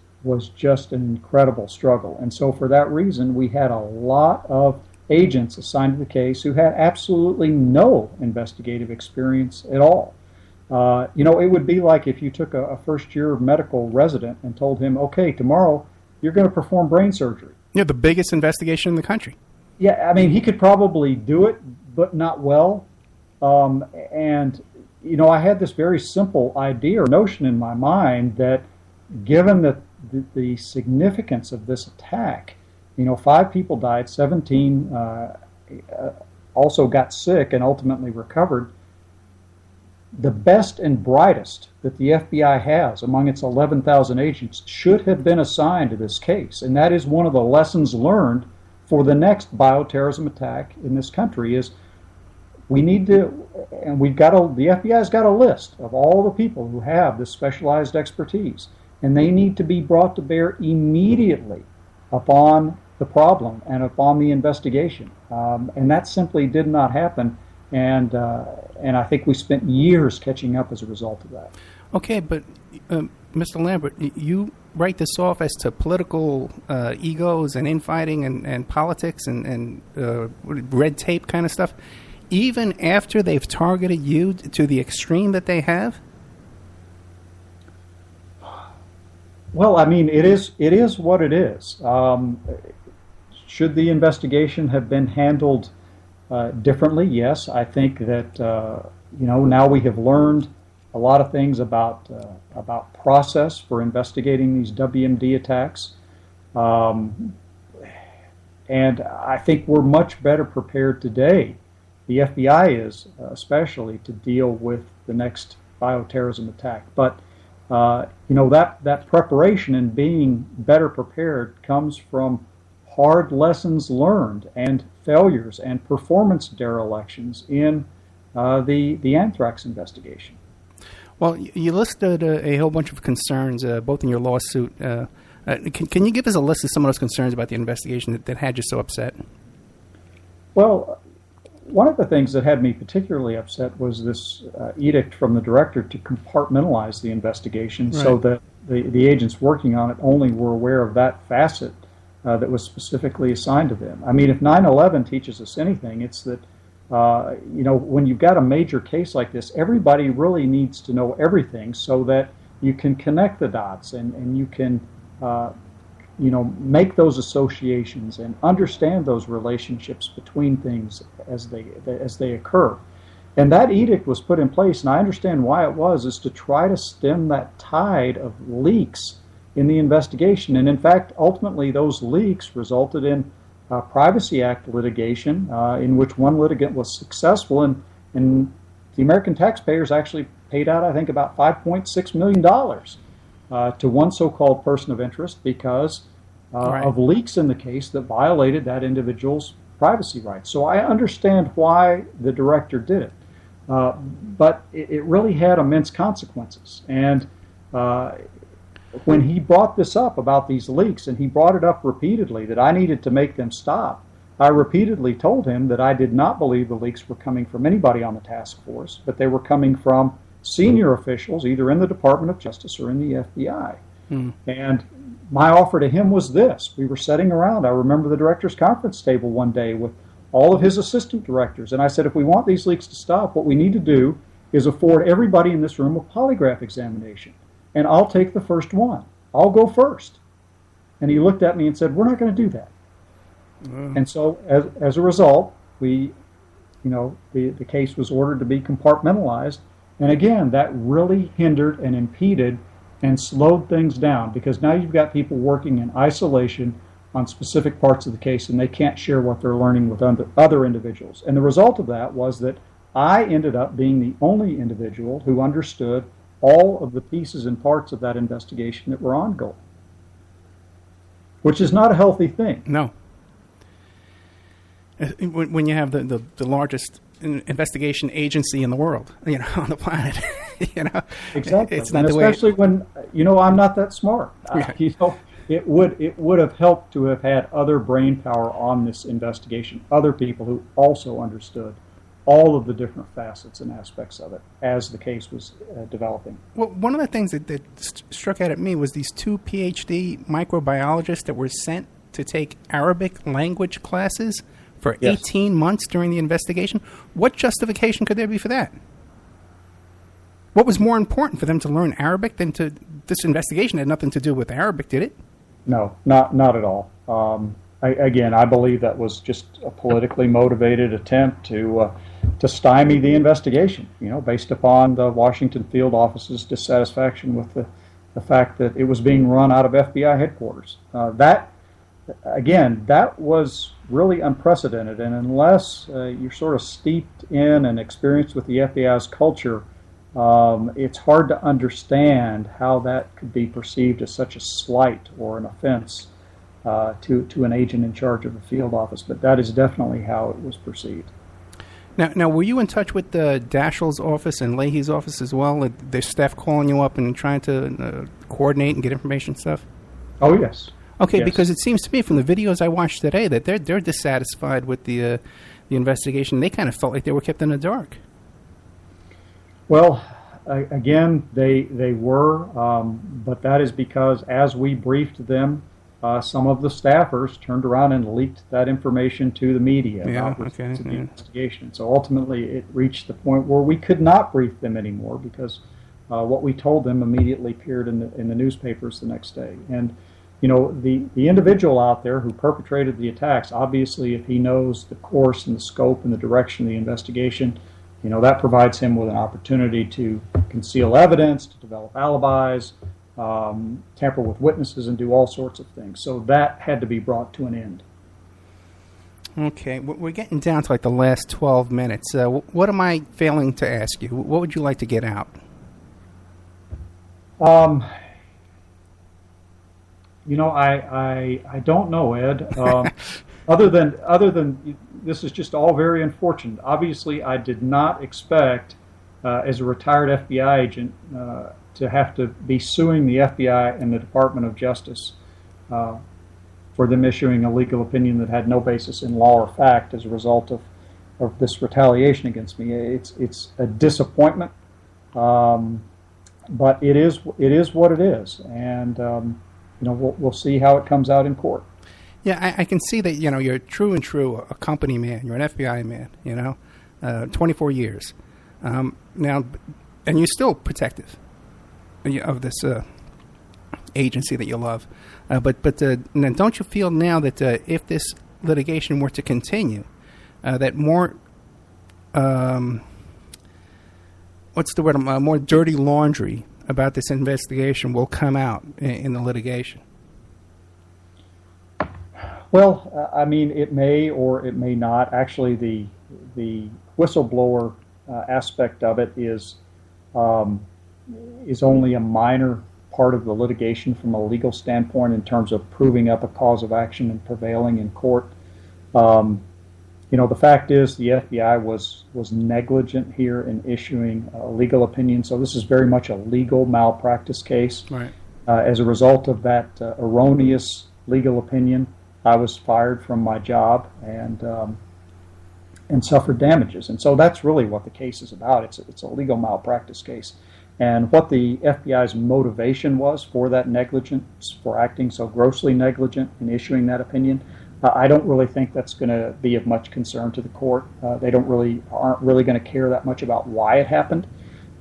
just an incredible struggle. And so for that reason, we had a lot of agents assigned to the case who had absolutely no investigative experience at all. It would be like if you took a first-year medical resident and told him, okay, tomorrow you're going to perform brain surgery. Yeah, the biggest investigation in the country. Yeah, I mean, he could probably do it, but not well. I had this very simple idea or notion in my mind that given the significance of this attack, 5 people died, 17 also got sick and ultimately recovered. The best and brightest that the FBI has among its 11,000 agents should have been assigned to this case. And that is one of the lessons learned for the next bioterrorism attack in this country is we need to, and the FBI's got a list of all the people who have this specialized expertise, and they need to be brought to bear immediately upon the problem and upon the investigation. And that simply did not happen, and I think we spent years catching up as a result of that. Okay, but Mr. Lambert, you write this off as to political egos and infighting and politics and red tape kind of stuff, even after they've targeted you to the extreme that they have? Well, I mean, it is what it is. Should the investigation have been handled differently? Yes, I think that now we have learned a lot of things about process for investigating these WMD attacks, and I think we're much better prepared today. The FBI is especially to deal with the next bioterrorism attack. But that preparation and being better prepared comes from hard lessons learned and failures and performance derelictions in the Anthrax investigation. Well, you listed a whole bunch of concerns, both in your lawsuit. Can you give us a list of some of those concerns about the investigation that had you so upset? Well, one of the things that had me particularly upset was this edict from the director to compartmentalize the investigation, right, so that the agents working on it only were aware of that facet that was specifically assigned to them. I mean, if 9/11 teaches us anything, it's that when you've got a major case like this, everybody really needs to know everything so that you can connect the dots and you can, make those associations and understand those relationships between things as they occur. And that edict was put in place, and I understand why it was, is to try to stem that tide of leaks in the investigation. And in fact, ultimately, those leaks resulted in Privacy Act litigation in which one litigant was successful, and the American taxpayers actually paid out, I think, about $5.6 million to one so-called person of interest because of leaks in the case that violated that individual's privacy rights. So I understand why the director did it. But it really had immense consequences. And when he brought this up about these leaks, and he brought it up repeatedly that I needed to make them stop, I repeatedly told him that I did not believe the leaks were coming from anybody on the task force, but they were coming from senior officials, either in the Department of Justice or in the FBI. And my offer to him was this. We were sitting around, I remember the director's conference table one day with all of his assistant directors, and I said, if we want these leaks to stop, what we need to do is afford everybody in this room a polygraph examination, and I'll take the first one. I'll go first. And he looked at me and said, we're not going to do that. And so as a result, the case was ordered to be compartmentalized, and again, that really hindered and impeded and slowed things down, because now you've got people working in isolation on specific parts of the case, and they can't share what they're learning with other individuals. And the result of that was that I ended up being the only individual who understood all of the pieces and parts of that investigation that were ongoing, which is not a healthy thing. No. When you have the largest investigation agency in the world, on the planet, exactly. It's not and especially when I'm not that smart. It would have helped to have had other brain power on this investigation, other people who also understood all of the different facets and aspects of it as the case was developing. Well, one of the things that struck out at me was these two PhD microbiologists that were sent to take Arabic language classes for 18 months during the investigation. What justification could there be for that? What was more important for them to learn Arabic than to this investigation? Had nothing to do with Arabic, did it? No, not at all. I believe that was just a politically motivated attempt to stymie the investigation, based upon the Washington field office's dissatisfaction with the fact that it was being run out of FBI headquarters. That was really unprecedented, and unless you're sort of steeped in and experienced with the FBI's culture, it's hard to understand how that could be perceived as such a slight or an offense to an agent in charge of a field office. But that is definitely how it was perceived. Now, were you in touch with Dashiell's office and Leahy's office as well? Their staff calling you up and trying to coordinate and get information and stuff? Oh, yes. Okay, yes. Because it seems to me from the videos I watched today that they're dissatisfied with the investigation. They kind of felt like they were kept in the dark. Well, again, they were, but that is because as we briefed them, some of the staffers turned around and leaked that information to the media about the investigation. So ultimately, it reached the point where we could not brief them anymore because what we told them immediately appeared in the newspapers the next day. And the individual out there who perpetrated the attacks, obviously, if he knows the course and the scope and the direction of the investigation, that provides him with an opportunity to conceal evidence, to develop alibis, tamper with witnesses, and do all sorts of things. So that had to be brought to an end. Okay, we're getting down to like the last 12 minutes. What am I failing to ask you? What would you like to get out? I don't know, Ed. Other than this is just all very unfortunate. Obviously, I did not expect, as a retired FBI agent, to have to be suing the FBI and the Department of Justice for them issuing a legal opinion that had no basis in law or fact as a result of this retaliation against me. It's a disappointment, but it is what it is, and we'll see how it comes out in court. Yeah, I can see that, you're true a company man. You're an FBI man, 24 years. Now, and you're still protective of this agency that you love. But now don't you feel now that if this litigation were to continue, that more, more dirty laundry about this investigation will come out in the litigation? Well, I mean, it may or it may not. Actually, the whistleblower aspect of it is only a minor part of the litigation from a legal standpoint in terms of proving up a cause of action and prevailing in court. The fact is the FBI was negligent here in issuing a legal opinion, so this is very much a legal malpractice case. Right. As a result of that erroneous legal opinion, I was fired from my job and suffered damages. And so that's really what the case is about. It's a legal malpractice case. And what the FBI's motivation was for that negligence, for acting so grossly negligent in issuing that opinion, I don't really think that's going to be of much concern to the court. They aren't really going to care that much about why it happened.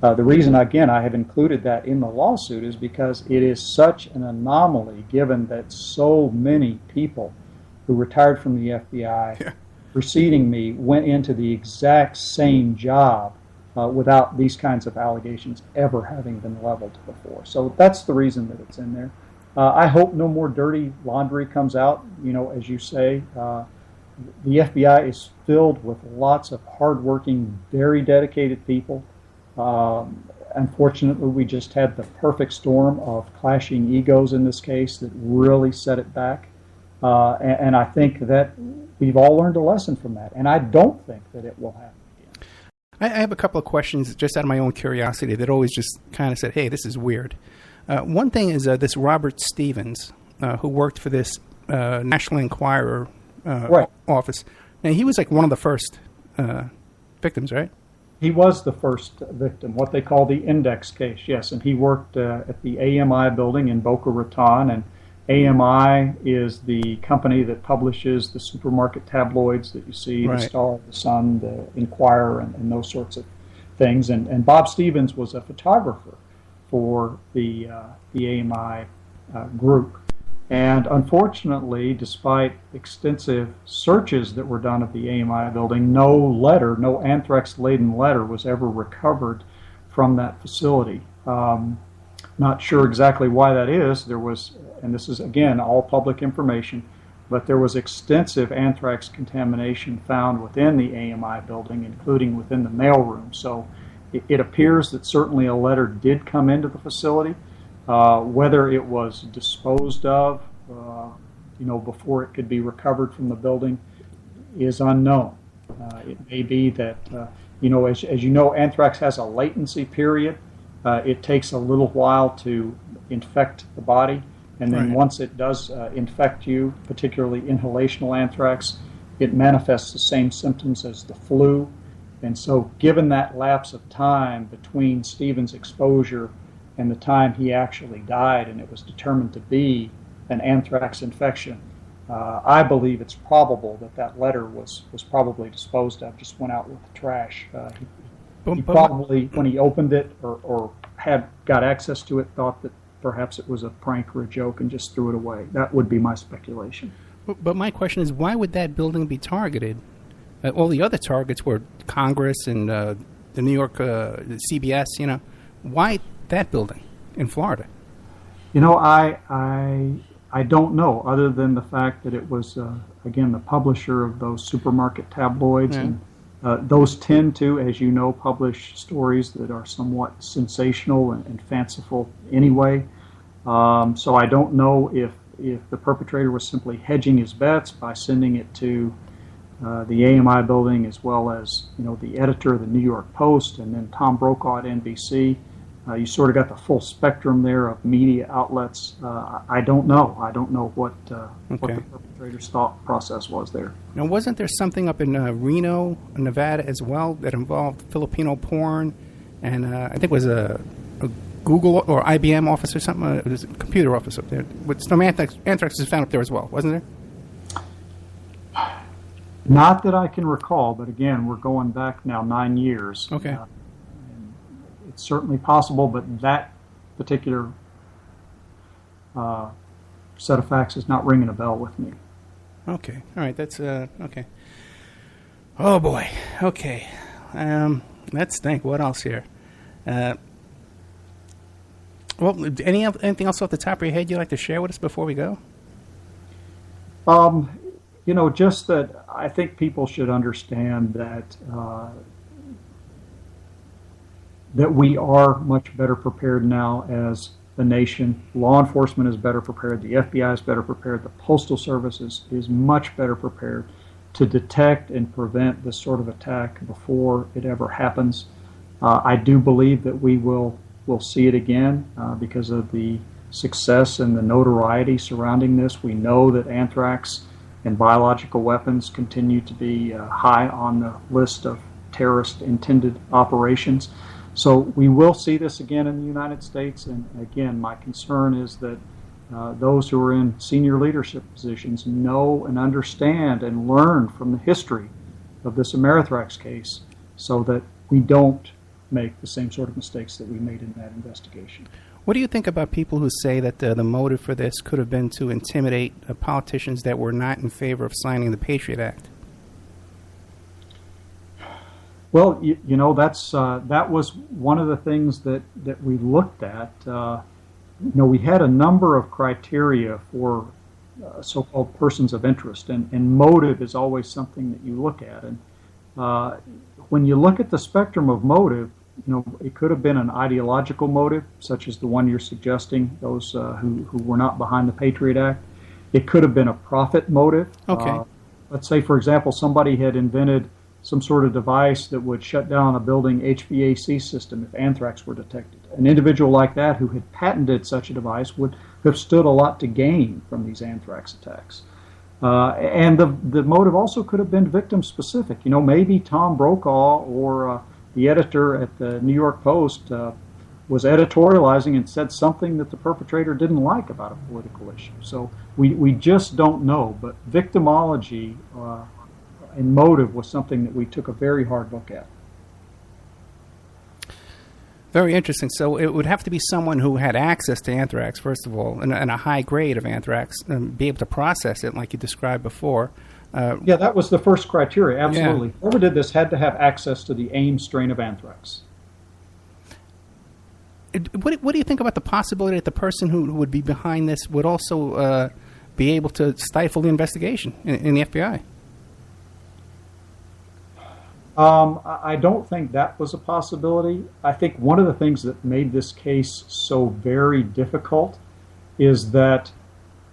The reason, again, I have included that in the lawsuit is because it is such an anomaly, given that so many people who retired from the FBI preceding me went into the exact same job without these kinds of allegations ever having been leveled before. So that's the reason that it's in there. I hope no more dirty laundry comes out. As you say, the FBI is filled with lots of hardworking, very dedicated people. Unfortunately, we just had the perfect storm of clashing egos in this case that really set it back. And I think that we've all learned a lesson from that. And I don't think that it will happen again. I have a couple of questions just out of my own curiosity that always just kind of said, hey, this is weird. One thing is this Robert Stevens, who worked for this National Enquirer office. Now, he was like one of the first victims, right? He was the first victim, what they call the index case, yes. And he worked at the AMI building in Boca Raton. And AMI is the company that publishes the supermarket tabloids that you see, the Star, the Sun, the Enquirer, and those sorts of things. And Bob Stevens was a photographer for the AMI group. And unfortunately, despite extensive searches that were done at the AMI building, no anthrax-laden letter was ever recovered from that facility. Not sure exactly why that is. There was, and this is again all public information, but there was extensive anthrax contamination found within the AMI building, including within the mailroom. So it appears that certainly a letter did come into the facility. Whether it was disposed of, before it could be recovered from the building, is unknown. It may be that, as you know, anthrax has a latency period. It takes a little while to infect the body, and then once it does infect you, particularly inhalational anthrax, it manifests the same symptoms as the flu. And so given that lapse of time between Stevens' exposure and the time he actually died, and it was determined to be an anthrax infection, I believe it's probable that letter was probably disposed of, just went out with the trash. He probably, when he opened it or got access to it, thought that perhaps it was a prank or a joke and just threw it away. That would be my speculation. But my question is, why would that building be targeted? All the other targets were Congress and the New York CBS, Why that building in Florida? I don't know, other than the fact that it was, again, the publisher of those supermarket tabloids. And those tend to, as you know, publish stories that are somewhat sensational and fanciful anyway. So I don't know if the perpetrator was simply hedging his bets by sending it to the AMI building, as well as the editor of the New York Post, and then Tom Brokaw at NBC. You sort of got the full spectrum there of media outlets. I don't know. I don't know what the perpetrator's thought process was there. Now, wasn't there something up in Reno, Nevada, as well that involved Filipino porn, and I think it was a Google or IBM office or something? It was a computer office up there. With some anthrax is found up there as well, wasn't there? Not that I can recall, but again, we're going back now 9 years. Okay. And it's certainly possible, but that particular set of facts is not ringing a bell with me. Okay. All right. That's okay. Oh boy. Okay. Let's think. What else here? Well, anything else off the top of your head you'd like to share with us before we go? Just that I think people should understand that that we are much better prepared now as a nation. Law enforcement is better prepared. The FBI is better prepared. The Postal Service is much better prepared to detect and prevent this sort of attack before it ever happens. I do believe that we'll see it again because of the success and the notoriety surrounding this. We know that anthrax and biological weapons continue to be high on the list of terrorist-intended operations. So we will see this again in the United States, and again, my concern is that those who are in senior leadership positions know and understand and learn from the history of this AMERITHRAX case so that we don't make the same sort of mistakes that we made in that investigation. What do you think about people who say that the motive for this could have been to intimidate politicians that were not in favor of signing the Patriot Act? Well, that was one of the things that we looked at. We had a number of criteria for so-called persons of interest, and motive is always something that you look at. And when you look at the spectrum of motive, it could have been an ideological motive, such as the one you're suggesting, those who were not behind the Patriot Act. It could have been a profit motive. Okay. Let's say, for example, somebody had invented some sort of device that would shut down a building HVAC system if anthrax were detected. An individual like that who had patented such a device would have stood a lot to gain from these anthrax attacks. And the motive also could have been victim-specific. Maybe Tom Brokaw or the editor at the New York Post was editorializing and said something that the perpetrator didn't like about a political issue. So we just don't know. But victimology and motive was something that we took a very hard look at. Very interesting. So it would have to be someone who had access to anthrax, first of all, and a high grade of anthrax, and be able to process it like you described before. Yeah, that was the first criteria, absolutely. Yeah. Whoever did this had to have access to the AIM strain of anthrax. What do you think about the possibility that the person who would be behind this would also be able to stifle the investigation in the FBI? I don't think that was a possibility. I think one of the things that made this case so very difficult is that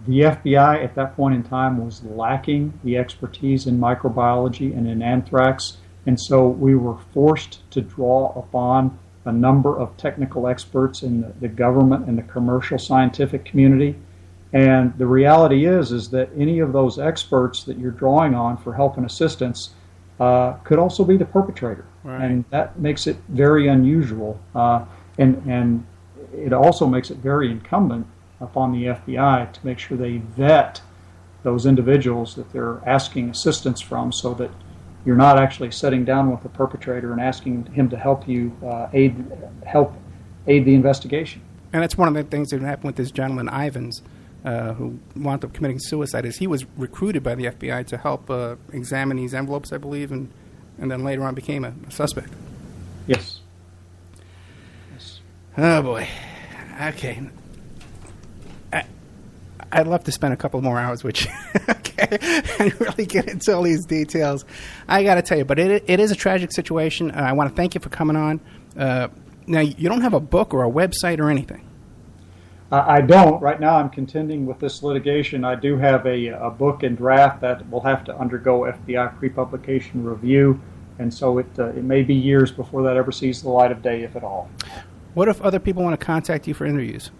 the FBI at that point in time was lacking the expertise in microbiology and in anthrax, and so we were forced to draw upon a number of technical experts in the government and the commercial scientific community. And the reality is that any of those experts that you're drawing on for help and assistance could also be the perpetrator. Right. And that makes it very unusual. And it also makes it very incumbent upon the FBI to make sure they vet those individuals that they're asking assistance from, so that you're not actually sitting down with the perpetrator and asking him to help you aid the investigation. And that's one of the things that happened with this gentleman, Ivins, who wound up committing suicide, is he was recruited by the FBI to help examine these envelopes, I believe, and then later on became a suspect. Yes. Oh, boy. Okay. I'd love to spend a couple more hours with you, okay, and really get into all these details. I got to tell you, but it is a tragic situation. I want to thank you for coming on. Now, you don't have a book or a website or anything. I don't. Right now I'm contending with this litigation. I do have a book in draft that will have to undergo FBI pre-publication review, and so it may be years before that ever sees the light of day, if at all. What if other people want to contact you for interviews?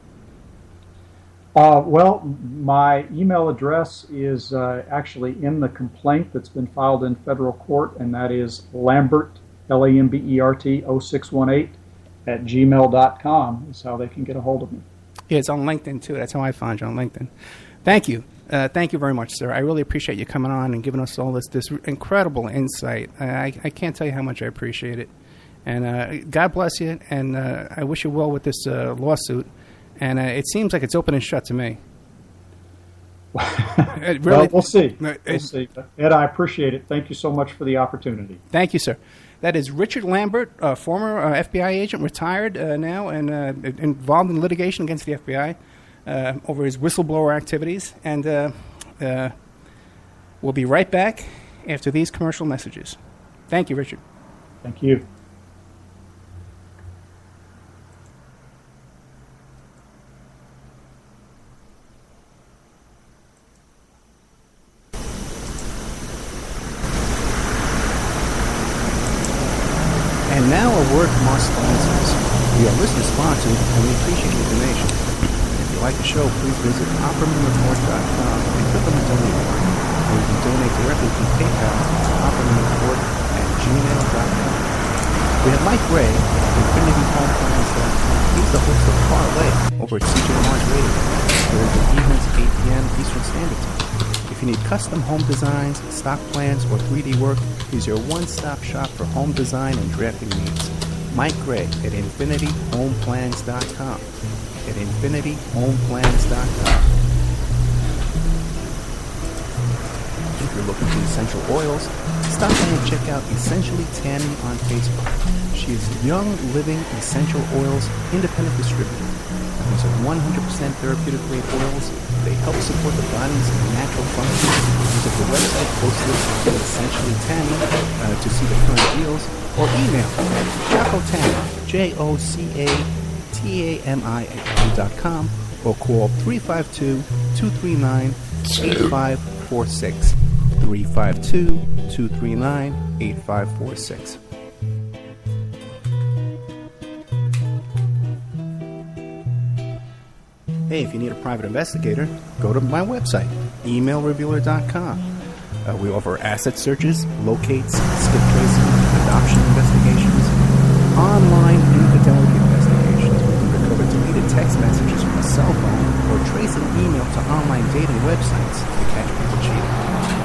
Well, my email address is actually in the complaint that's been filed in federal court, and that is Lambert, Lambert, 0618 @gmail.com is how they can get a hold of me. Yeah, it's on LinkedIn, too. That's how I found you, on LinkedIn. Thank you. Thank you very much, sir. I really appreciate you coming on and giving us all this incredible insight. I can't tell you how much I appreciate it. And God bless you, and I wish you well with this lawsuit. And it seems like it's open and shut to me. Really, well, we'll see. We'll see. Ed, I appreciate it. Thank you so much for the opportunity. Thank you, sir. That is Richard Lambert, former FBI agent, retired now, and involved in litigation against the FBI over his whistleblower activities. And we'll be right back after these commercial messages. Thank you, Richard. Thank you. And now a word from our sponsors. We are listener-sponsored, and we appreciate your donation. If you like the show, please visit OppermanReport.com and click on the donate button, or you can donate directly through PayPal to OppermanReport@gmail.com. We have Mike Gray of InfinityHomePlans.com. He's the host of Parlay over at CJMR's Radio, Thursday evenings, 8 p.m. Eastern Standard Time. If you need custom home designs, stock plans, or 3D work, he's your one-stop shop for home design and drafting needs. Mike Gray at InfinityHomePlans.com. At InfinityHomePlans.com. If you're looking for essential oils, stop by and check out Essentially Tammy on Facebook. She is Young Living Essential Oils Independent Distributor. These are 100% therapeutic grade oils. They help support the body's natural functions. Visit the website posted at Essentially Tammy to see the current deals, or email at Jocotami, JOCATAMI@yahoo.com, or call 352-239-8546. 352-239-8546. Hey, if you need a private investigator, go to my website, emailrevealer.com. We offer asset searches, locates, skip tracing, adoption investigations, online infidelity investigations. We can recover deleted text messages from a cell phone or trace an email to online dating websites to catch people cheating.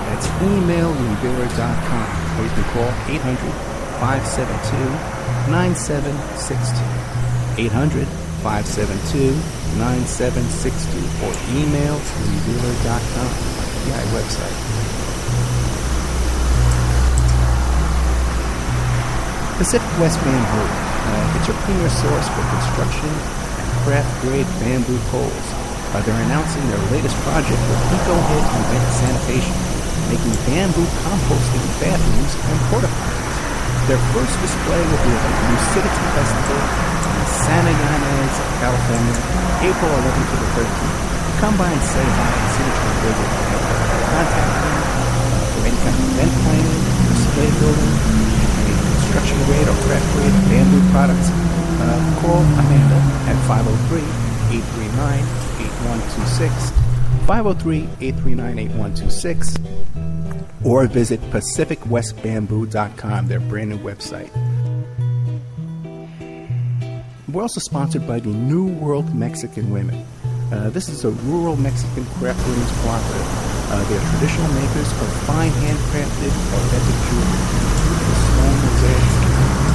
That's emailrevealer.com, or you can call 800-572-9762. 800-572-9762, or email revealer.com, the website. Pacific West Bamboo. It's your premier source for construction and craft-grade bamboo poles. They're announcing their latest project with EcoHit and Vent Sanitation, making bamboo composting bathrooms and porta potties. Their first display will be at the Lucidity Festival in Santa Ynez, California, April 11th to the 13th. Come by and say hi and see what you're doing. Contact them for any kind of event planning, display building, construction grade or craft grade bamboo products. Call Amanda at 503-839-8126, 503-839-8126, or visit PacificWestBamboo.com, their brand new website. We're also sponsored by the New World Mexican Women. This is a rural Mexican craft women's cooperative. They are traditional makers of fine handcrafted authentic jewelry, beautiful stone mosaics,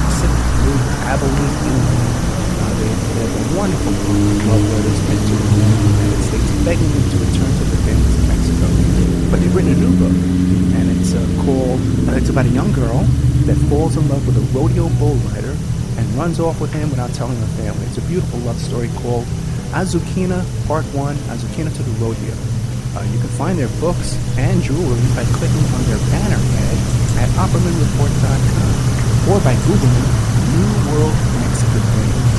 Pacific blue abalone jewelry. They have a wonderful book of love letters meant to the United States, begging them to return to their families in Mexico. But they've written a new book, and it's called, it's about a young girl that falls in love with a rodeo bull rider and runs off with him without telling her family. It's a beautiful love story called Azucena Part 1, Azucena to the Rodeo. You can find their books and jewelry by clicking on their banner ad at OppermanReport.com or by Googling New World Mexican Women.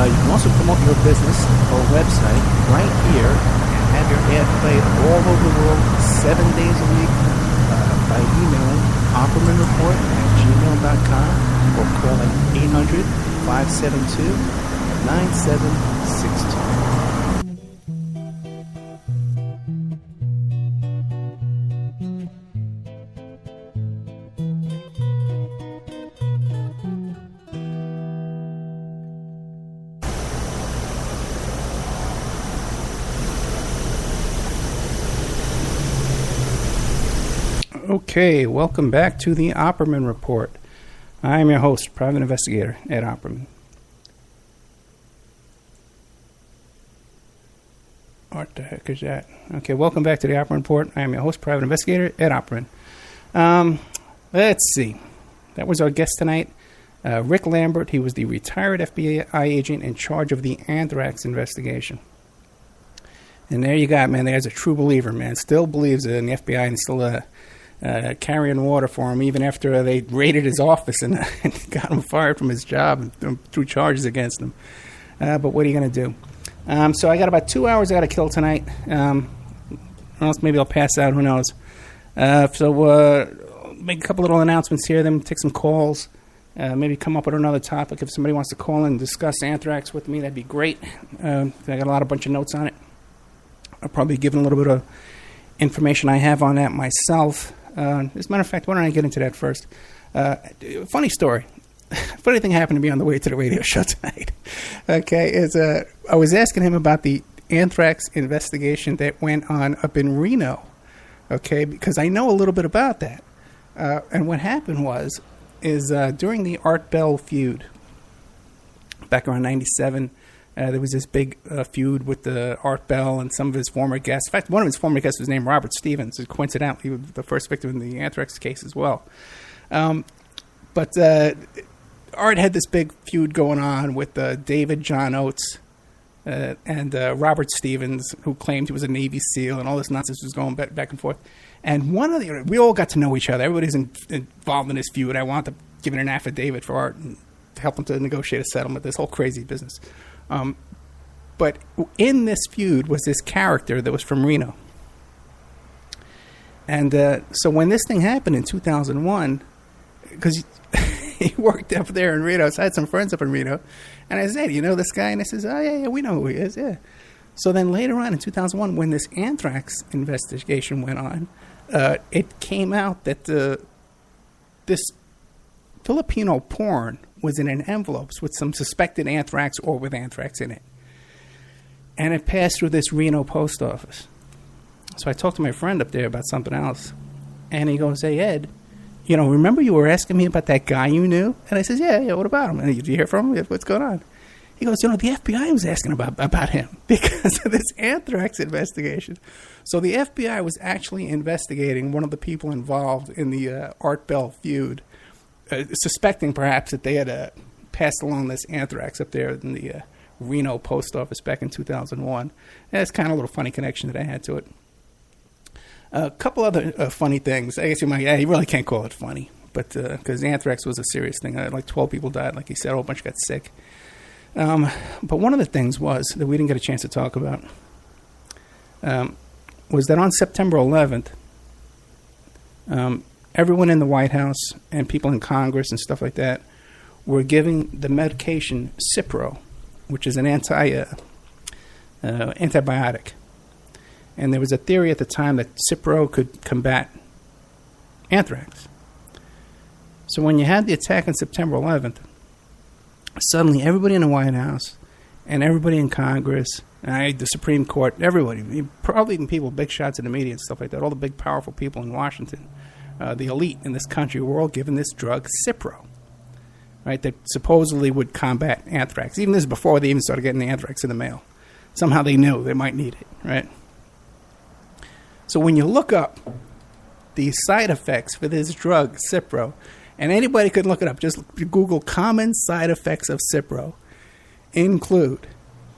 You can also promote your business or website right here and have your ad played all over the world 7 days a week by emailing OppermanReport@gmail.com or calling 800-572-9762. Okay, welcome back to the Opperman Report. I am your host, Private Investigator Ed Opperman. What the heck is that? Okay, welcome back to the Opperman Report. I am your host, Private Investigator Ed Opperman. Let's see. That was our guest tonight, Rick Lambert. He was the retired FBI agent in charge of the Anthrax investigation. And there you got it, man. There's a true believer, man. Still believes in the FBI and still carrying water for him, even after they raided his office and got him fired from his job and threw charges against him. But what are you going to do? So I got about 2 hours I got to kill tonight. Or else maybe I'll pass out. Who knows? So make a couple little announcements here, then take some calls. Maybe come up with another topic. If somebody wants to call in and discuss Anthrax with me, that'd be great. I got a bunch of notes on it. I'll probably give a little bit of information I have on that myself. As a matter of fact, why don't I get into that first? Funny story. Funny thing happened to me on the way to the radio show tonight. Okay, I was asking him about the Anthrax investigation that went on up in Reno. Okay, because I know a little bit about that. And what happened is during the Art Bell feud, back around 97, there was this big feud with the Art Bell and some of his former guests. In fact, one of his former guests was named Robert Stevens, who coincidentally was the first victim in the Anthrax case as well. But Art had this big feud going on with David John Oates and Robert Stevens, who claimed he was a Navy SEAL, and all this nonsense was going back and forth. And we all got to know each other. Everybody's involved in this feud. I wound up giving an affidavit for Art and to help him to negotiate a settlement, this whole crazy business. But in this feud was this character that was from Reno. And so when this thing happened in 2001, because he worked up there in Reno, so I had some friends up in Reno, and I said, you know this guy? And he says, oh, yeah, we know who he is, yeah. So then later on in 2001, when this Anthrax investigation went on, it came out that this Filipino porn was in an envelopes with some suspected anthrax or with anthrax in it. And it passed through this Reno post office. So I talked to my friend up there about something else. And he goes, hey, Ed, remember you were asking me about that guy you knew? And I says, yeah, what about him? And did you hear from him? What's going on? He goes, the FBI was asking about him because of this anthrax investigation. So the FBI was actually investigating one of the people involved in the Art Bell feud, suspecting perhaps that they had passed along this anthrax up there in the Reno post office back in 2001. And that's kind of a little funny connection that I had to it. A couple other funny things. I guess you really can't call it funny, but because anthrax was a serious thing. Like 12 people died, like he said, a whole bunch got sick. But one of the things was that we didn't get a chance to talk about was that on September 11th, everyone in the White House and people in Congress and stuff like that were giving the medication Cipro, which is an antibiotic. And there was a theory at the time that Cipro could combat anthrax. So when you had the attack on September 11th, suddenly everybody in the White House and everybody in Congress, the Supreme Court, everybody, probably even people, big shots in the media and stuff like that, all the big powerful people in Washington, the elite in this country were all given this drug, Cipro, right, that supposedly would combat anthrax. Even this is before they even started getting the anthrax in the mail. Somehow they knew they might need it, right? So when you look up the side effects for this drug, Cipro, and anybody could look it up, just Google common side effects of Cipro, include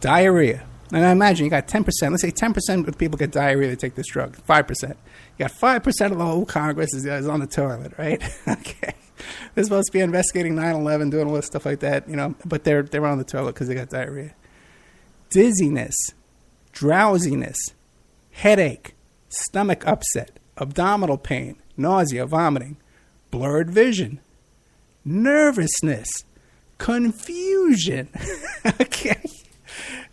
diarrhea. And I imagine you got 10%, let's say 10% of people get diarrhea that take this drug, 5%. You got 5% of the whole Congress is on the toilet, right? Okay. They're supposed to be investigating 9/11, doing all this stuff like that, but they're on the toilet because they got diarrhea. Dizziness, drowsiness, headache, stomach upset, abdominal pain, nausea, vomiting, blurred vision, nervousness, confusion. Okay.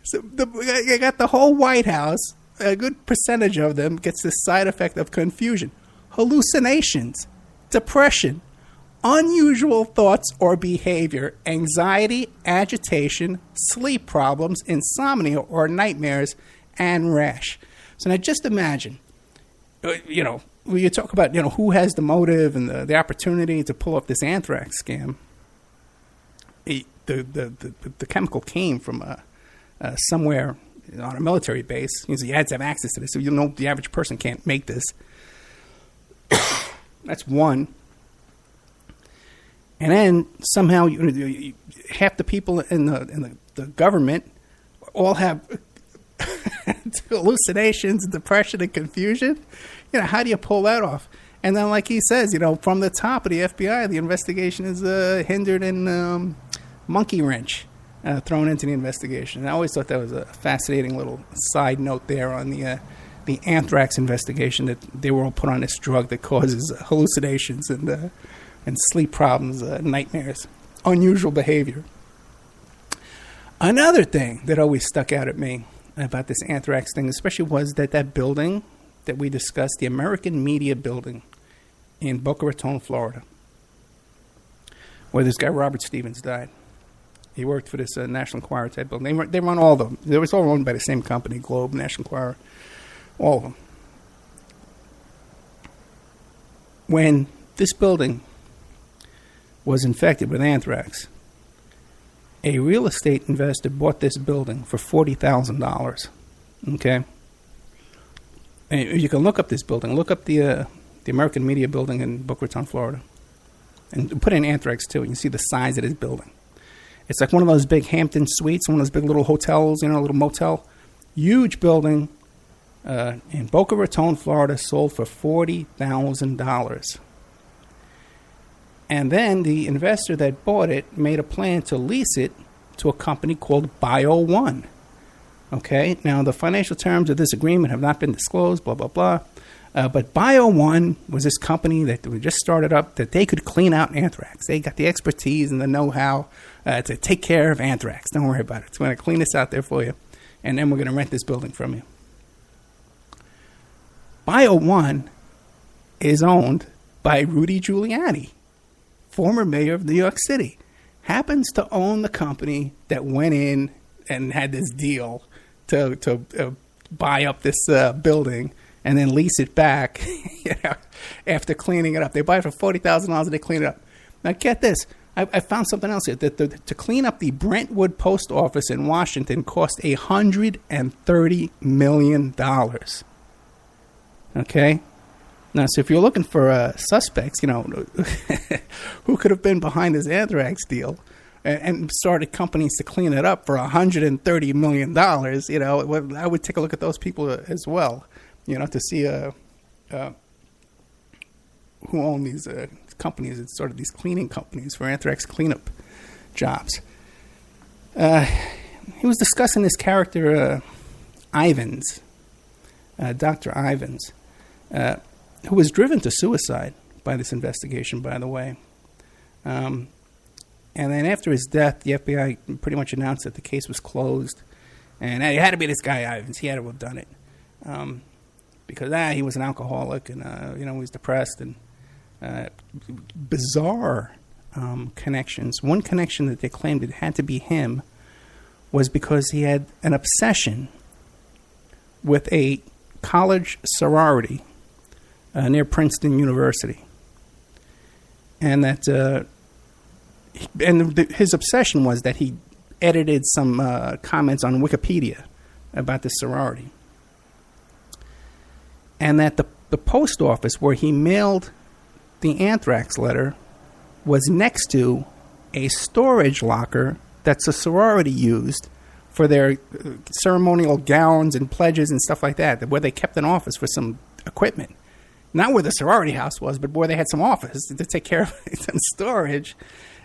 So I got the whole White House, a good percentage of them gets the side effect of confusion, hallucinations, depression, unusual thoughts or behavior, anxiety, agitation, sleep problems, insomnia or nightmares, and rash. So now just imagine, when you talk about, who has the motive and the opportunity to pull off this anthrax scam, the chemical came from somewhere on a military base. You had to have access to this, so the average person can't make this. That's one. And then somehow half the people in the government all have hallucinations, depression, and confusion. How do you pull that off? And then, like he says, from the top of the FBI, the investigation is hindered and monkey wrench thrown into the investigation. And I always thought that was a fascinating little side note there on the anthrax investigation, that they were all put on this drug that causes hallucinations and sleep problems, nightmares, unusual behavior. Another thing that always stuck out at me about this anthrax thing, especially, was that building that we discussed, the American Media Building in Boca Raton, Florida, where this guy Robert Stevens died. He worked for this National Enquirer type building. They run all of them. They was all run by the same company, Globe, National Enquirer, all of them. When this building was infected with anthrax, a real estate investor bought this building for $40,000. Okay? And you can look up this building. Look up the American Media Building in Boca Raton, Florida. And put in anthrax, too. You can see the size of this building. It's like one of those big Hampton suites, one of those big little hotels, a little motel. Huge building in Boca Raton, Florida, sold for $40,000. And then the investor that bought it made a plan to lease it to a company called Bio One. Okay, now the financial terms of this agreement have not been disclosed, blah, blah, blah. But Bio One was this company that we just started up, that they could clean out anthrax. They got the expertise and the know-how to take care of anthrax. Don't worry about it. It's going to clean this out there for you. And then we're going to rent this building from you. Bio One is owned by Rudy Giuliani, former mayor of New York City. Happens to own the company that went in and had this deal to buy up this building and then lease it back after cleaning it up. They buy it for $40,000 and they clean it up. Now, get this. I found something else here. To clean up the Brentwood Post Office in Washington cost $130 million. Okay? Now, so if you're looking for suspects, who could have been behind this anthrax deal and started companies to clean it up for $130 million, I would take a look at those people as well, to see who own these companies. It's sort of these cleaning companies for anthrax cleanup jobs. He was discussing this character, Ivins, Dr. Ivins, who was driven to suicide by this investigation, by the way. And then after his death, the FBI pretty much announced that the case was closed. And it had to be this guy, Ivins. He had to have done it. Because he was an alcoholic and, he was depressed. And bizarre connections. One connection that they claimed it had to be him was because he had an obsession with a college sorority near Princeton University. And that his obsession was that he edited some comments on Wikipedia about this sorority. And that the post office where he mailed the anthrax letter was next to a storage locker that's a sorority used for their ceremonial gowns and pledges and stuff like that, where they kept an office for some equipment. Not where the sorority house was, but where they had some office to take care of it and storage.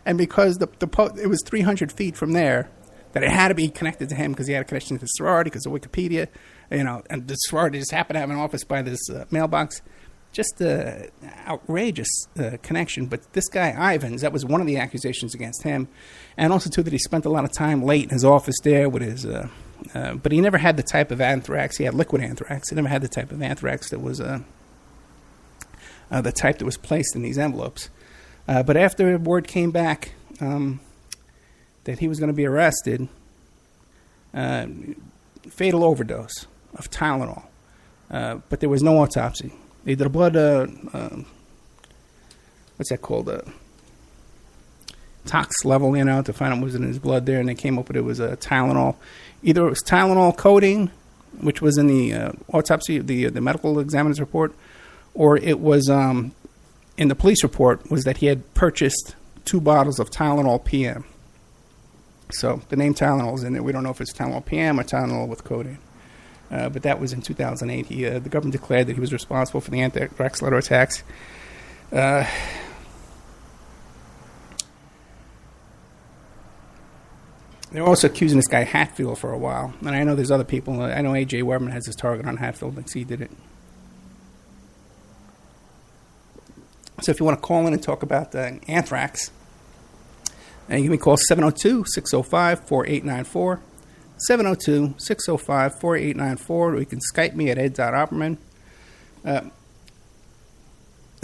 And because it was 300 feet from there, that it had to be connected to him because he had a connection to the sorority because of Wikipedia, and the sorority just happened to have an office by this mailbox. Just an outrageous connection. But this guy, Ivins, that was one of the accusations against him. And also, too, that he spent a lot of time late in his office there with his... but he never had the type of anthrax. He had liquid anthrax. He never had the type of anthrax that was... the type that was placed in these envelopes. But after word came back that he was going to be arrested, fatal overdose of Tylenol. But there was no autopsy. They did a blood, what's that called? Tox level, to find out what was in his blood there, and they came up with it was Tylenol. Either it was Tylenol codeine, which was in the autopsy, the medical examiner's report, or it was in the police report was that he had purchased 2 bottles of Tylenol PM. So the name Tylenol is in there. We don't know if it's Tylenol PM or Tylenol with codeine. But that was in 2008. The government declared that he was responsible for the anthrax letter attacks. They're also accusing this guy Hatfield for a while. And I know there's other people. I know A.J. Weberman has his target on Hatfield, thinks he did it. So if you want to call in and talk about anthrax, you can call 702-605-4894, 702-605-4894, or you can Skype me at ed.opperman. This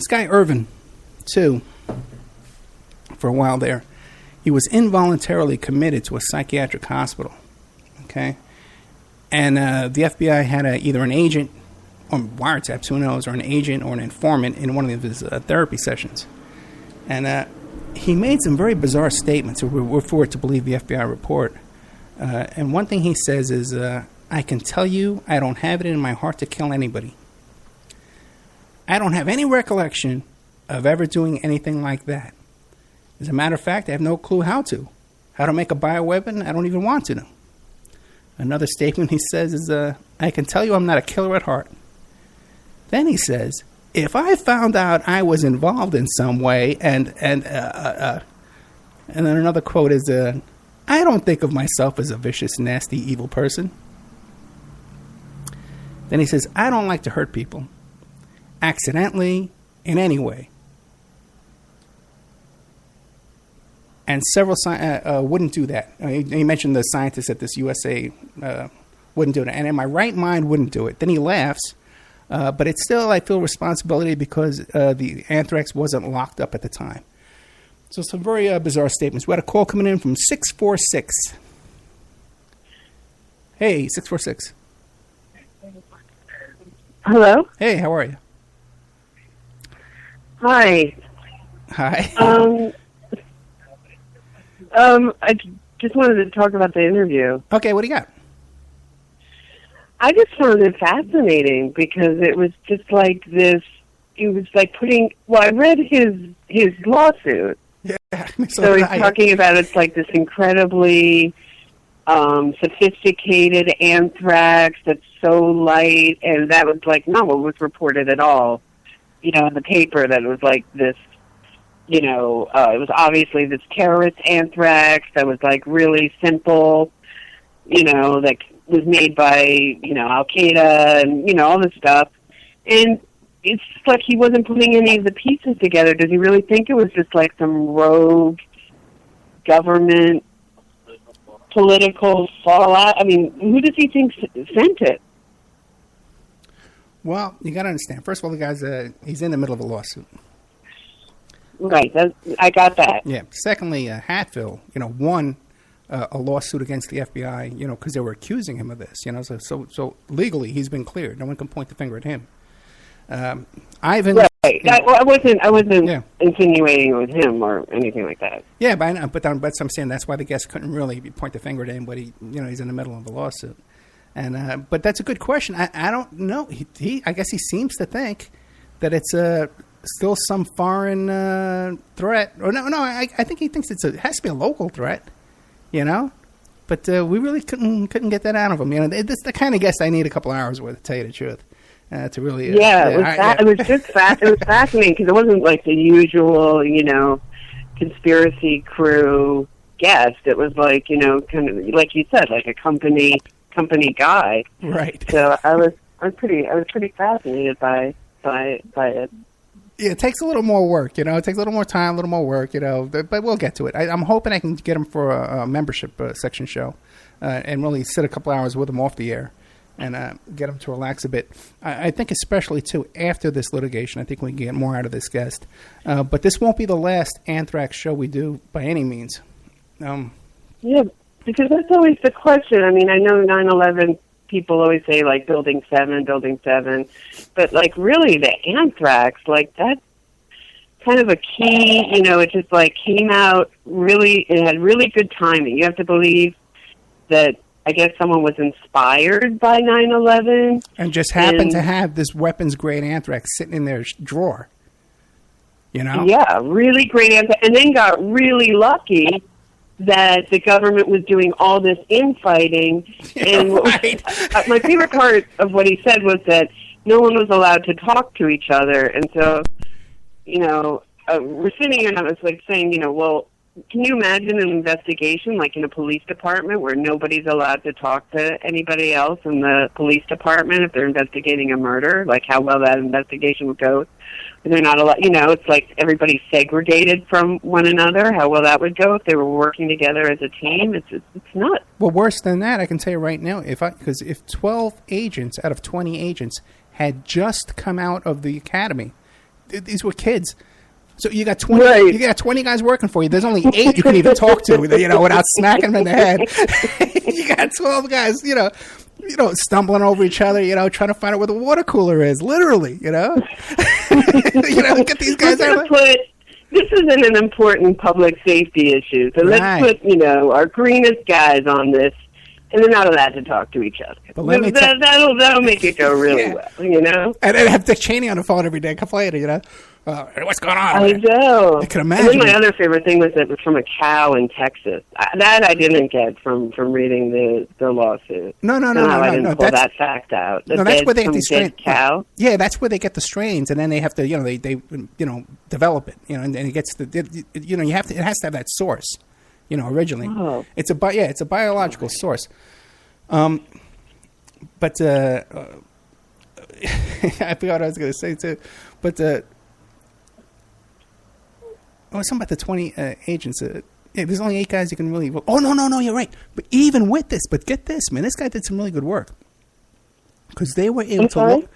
guy Irvin, too, for a while there, he was involuntarily committed to a psychiatric hospital, okay? And the FBI had either an agent, or wiretaps, who knows, or an agent or an informant in one of his therapy sessions. And he made some very bizarre statements. We're forced to believe the FBI report. And one thing he says is, I can tell you I don't have it in my heart to kill anybody. I don't have any recollection of ever doing anything like that. As a matter of fact, I have no clue how to. How to make a bioweapon, I don't even want to know. Another statement he says is, I can tell you I'm not a killer at heart. Then he says, if I found out I was involved in some way, and then another quote is, I don't think of myself as a vicious, nasty, evil person. Then he says, I don't like to hurt people, accidentally, in any way. And several wouldn't do that. He mentioned the scientists at this USA wouldn't do it. And in my right mind, wouldn't do it. Then he laughs. But it's still, I feel, responsibility because the anthrax wasn't locked up at the time. So some very bizarre statements. We had a call coming in from 646. Hey, 646. Hello? Hey, how are you? Hi. Hi. I just wanted to talk about the interview. Okay, what do you got? I just found it fascinating because it was just like this. It was like I read his lawsuit. Yeah. So he's talking about it's like this incredibly sophisticated anthrax that's so light, and that was like not what was reported at all. In the paper that it was like this. It was obviously this terrorist anthrax that was like really simple. That was made by, Al Qaeda and, all this stuff. And it's just like he wasn't putting any of the pieces together. Does he really think it was just like some rogue government political fallout? I mean, who does he think sent it? Well, you got to understand. First of all, the guy's he's in the middle of a lawsuit. Right. I got that. Yeah. Secondly, Hatfield, won a lawsuit against the FBI, because they were accusing him of this, so legally he's been cleared. No one can point the finger at him. Ivan, right? I wasn't insinuating it was him or anything like that. Yeah, but I'm saying that's why the guest couldn't really point the finger at him. But he's in the middle of a lawsuit, and but that's a good question. I don't know. I guess he seems to think that it's still some foreign threat. Or no. I think he thinks it has to be a local threat. But we really couldn't get that out of him. It's the kind of guest I need a couple hours with, to tell you the truth, to really. It was just it was fascinating because it wasn't like the usual, conspiracy crew guest. It was like, kind of like you said, like a company guy. Right. So I was pretty fascinated by it. Yeah, it takes a little more work, It takes a little more time, a little more work, But we'll get to it. I'm hoping I can get him for a membership section show and really sit a couple hours with him off the air and get him to relax a bit. I think especially, too, after this litigation, I think we can get more out of this guest. But this won't be the last Anthrax show we do by any means. Yeah, because that's always the question. I mean, I know 9/11 people always say, like, Building 7, but, like, really the anthrax, like, that's kind of a key, you know, it just, like, came out really, it had really good timing. You have to believe that, I guess, someone was inspired by 9/11. And just happened to have this weapons-grade anthrax sitting in their drawer, you know? Yeah, really great anthrax, and then got really lucky that the government was doing all this infighting. And right. My favorite part of what he said was that no one was allowed to talk to each other. And so, you know, we're sitting here and I was like saying, you know, well, can you imagine an investigation like in a police department where nobody's allowed to talk to anybody else in the police department if they're investigating a murder? Like how well that investigation would go. They're not allowed, you know, it's like everybody's segregated from one another, how well that would go if they were working together as a team. It's nuts. Well, worse than that, I can tell you right now, because if 12 agents out of 20 agents had just come out of the academy, these were kids. So you got 20, right. You got 20 guys working for you. There's only 8 you can even talk to, you know, without smacking them in the head. You got 12 guys, you know, stumbling over each other, you know, trying to find out where the water cooler is, literally, you know. You know, get these guys out. This isn't an important public safety issue, so let's put, you know, our greenest guys on this, and they're not allowed to talk to each other. But that'll make it go really well, you know. And have Dick Cheney on the phone every day complaining, you know. What's going on? I know. I can imagine. And then my other favorite thing was that it was from a cow in Texas. That I didn't get from reading the lawsuit. No. I didn't pull that fact out. That's where they get the strains. Cow. Yeah, that's where they get the strains, and then they have to, you know, they you know, develop it, you know, and it gets you know, it has to have that source, you know, originally. Oh. It's a biological source. But I forgot what I was going to say too. But something about the 20 agents. There's only 8 guys you can really. Oh no, you're right. But even with this, get this, man, this guy did some really good work because they were able to.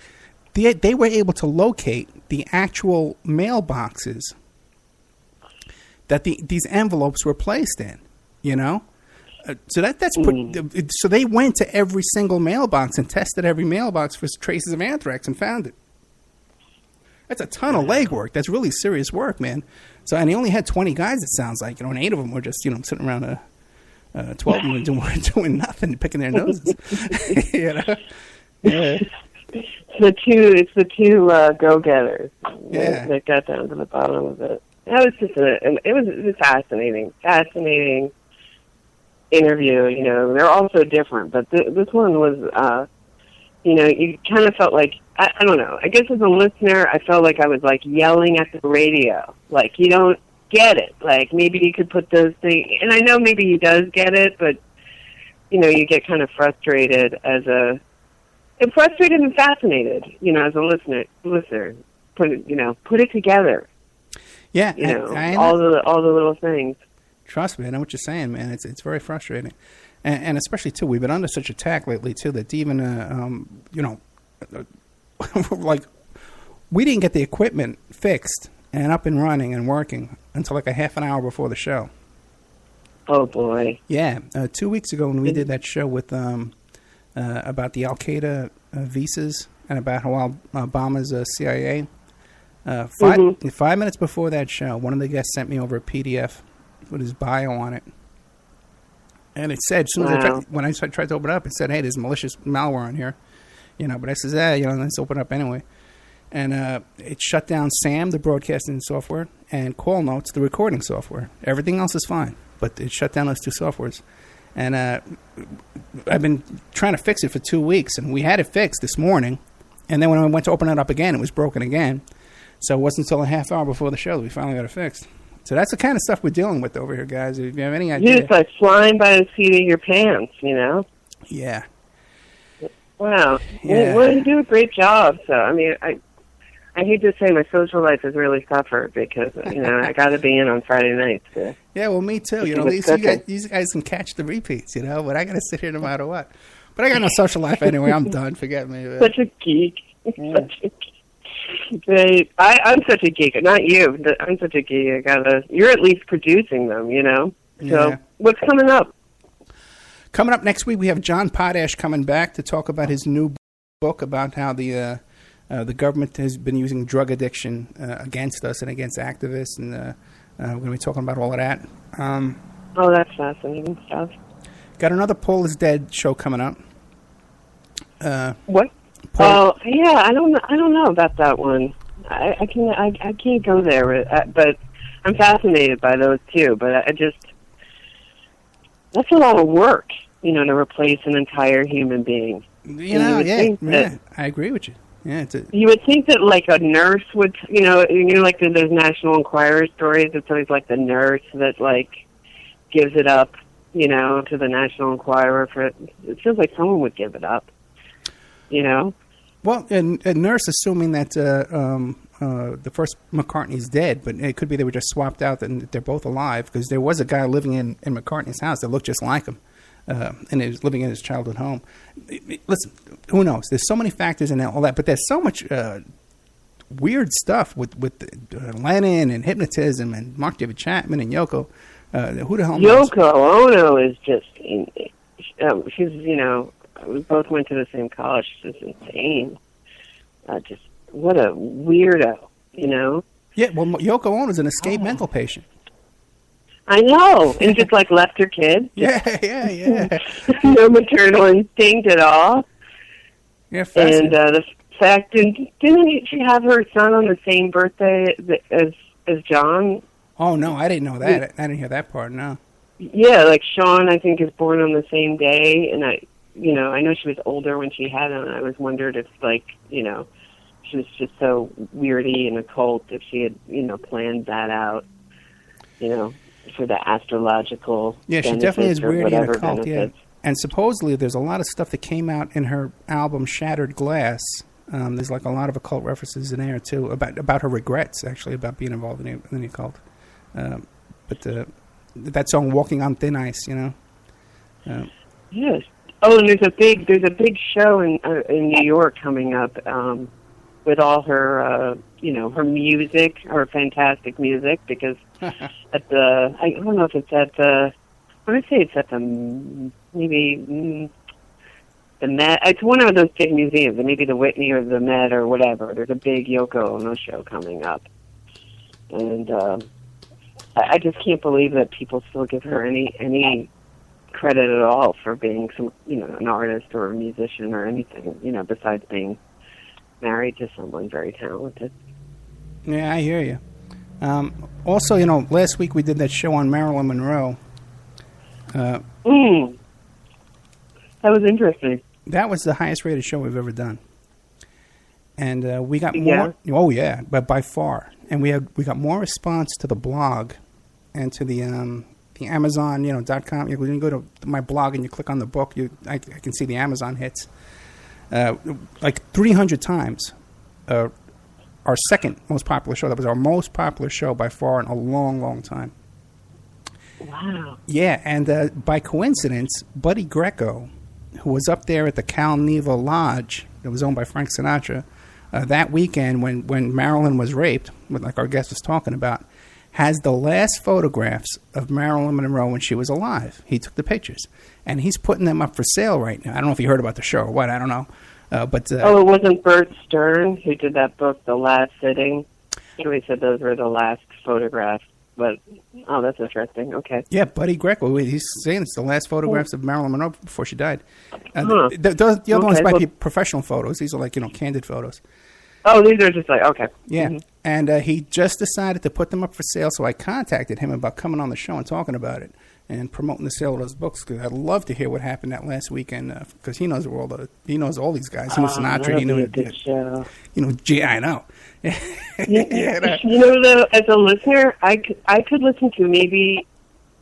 They were able to locate the actual mailboxes that these envelopes were placed in. You know. So so they went to every single mailbox and tested every mailbox for traces of anthrax and found it. That's a ton of legwork. That's really serious work, man. So, and he only had 20 guys, it sounds like, you know, and 8 of them were just, you know, sitting around 12 of them were doing nothing, picking their noses. You know? Yeah. It's the two go-getters that got down to the bottom of it. That was just it was a fascinating interview. You know, they're all so different, but this one was, you know, you kind of felt like, I don't know, I guess as a listener, I felt like I was, like, yelling at the radio. Like, you don't get it. Like, maybe you could put those things, and I know maybe he does get it, but, you know, you get kind of frustrated and fascinated, you know, as a listener. Put it together. Yeah. You know, all the little things. Trust me, I know what you're saying, man. It's very frustrating. And especially, too, we've been under such attack lately, too, that even, you know, like, we didn't get the equipment fixed and up and running and working until like a half an hour before the show. Oh, boy. Yeah. 2 weeks ago when we did that show with about the Al-Qaeda visas and about how Obama's CIA, 5 minutes before that show, one of the guests sent me over a PDF with his bio on it. And it said, as soon as when I tried to open it up, it said, hey, there's malicious malware on here. You know, but I says, you know, let's open it up anyway. And it shut down SAM, the broadcasting software, and Call Notes, the recording software. Everything else is fine, but it shut down those 2 softwares. And I've been trying to fix it for 2 weeks, and we had it fixed this morning. And then when I went to open it up again, it was broken again. So it wasn't until a half hour before the show that we finally got it fixed. So that's the kind of stuff we're dealing with over here, guys. If you have any idea. You're just like flying by the seat of your pants, you know? Yeah. Wow. Yeah. Well, you do a great job. So, I mean, I hate to say my social life has really suffered because, you know, I got to be in on Friday nights. Yeah, well, me too. You know, these guys can catch the repeats, you know, but I got to sit here no matter what. But I got no social life anyway. I'm done. Forget me. Such a geek. Yeah. Such a geek. I'm such a geek. Not you. I'm such a geek. You're at least producing them, you know? So, what's coming up? Coming up next week, we have John Potash coming back to talk about his new book about how the government has been using drug addiction against us and against activists, and we're going to be talking about all of that. Oh, that's fascinating stuff. Got another Paul is Dead show coming up. What? Oh, yeah. I don't know about that one. I can't go there, but I'm fascinated by those too. But that's a lot of work, to replace an entire human being. I agree with you. Yeah, you would think that like a nurse would, like there's National Enquirer stories. It's always like the nurse that like gives it up, to the National Enquirer for it. It feels like someone would give it up, Well, a nurse assuming that the first McCartney's dead, but it could be they were just swapped out and they're both alive, because there was a guy living in McCartney's house that looked just like him, and he was living in his childhood home. Listen, who knows? There's so many factors in all that, but there's so much weird stuff with Lennon and hypnotism and Mark David Chapman and Yoko. Who the hell knows? Yoko Ono is just, she's, we both went to the same college. She's just insane. Just what a weirdo, Yeah, well, Yoko Ono's an escaped mental patient. I know, and just like left her kid. Yeah. No maternal instinct at all. Yeah, fascinating. And the fact, didn't she have her son on the same birthday as John? Oh no, I didn't know that. I didn't hear that part. No. Yeah, like Sean, I think, is born on the same day, and I know she was older when she had him, and I was wondered if, like, she was just so weirdy and occult, if she had, planned that out, for the astrological. Yeah, she definitely is weirdy and occult. Benefits. Yeah, and supposedly there's a lot of stuff that came out in her album Shattered Glass. There's like a lot of occult references in there too about her regrets, actually, about being involved in the occult. But that song "Walking on Thin Ice," Yes. Oh, and there's a big show in New York coming up with all her her music, her fantastic music, because at the I don't know if it's at the I want to say it's at the maybe the Met. It's one of those big museums, maybe the Whitney or the Met or whatever. There's a big Yoko Ono show coming up, and I just can't believe that people still give her any credit at all for being some an artist or a musician or anything besides being married to someone very talented. Yeah, I hear you. Also, last week we did that show on Marilyn Monroe. That was interesting. That was the highest rated show we've ever done, and we got more. Oh yeah, but by far, and we got more response to the blog and to the Amazon, .com. When you go to my blog and you click on the book, I can see the Amazon hits. Like 300 times. Our second most popular show. That was our most popular show by far in a long, long time. Wow. Yeah, and by coincidence, Buddy Greco, who was up there at the Cal Neva Lodge that was owned by Frank Sinatra, that weekend when Marilyn was raped, like our guest was talking about, has the last photographs of Marilyn Monroe when she was alive. He took the pictures, and he's putting them up for sale right now. I don't know if you heard about the show or what. I don't know. But it wasn't Bert Stern who did that book, The Last Sitting? He always said those were the last photographs. But, that's interesting. Okay. Yeah, Buddy Greco, he's saying it's the last photographs of Marilyn Monroe before she died. The other ones might be professional photos. These are like, candid photos. Oh, these are just like, okay. Yeah, and he just decided to put them up for sale, so I contacted him about coming on the show and talking about it and promoting the sale of those books, because I'd love to hear what happened that last weekend, because he knows he knows all these guys. He knows Sinatra. He knew good show. I know. Though, as a listener, I could listen to maybe,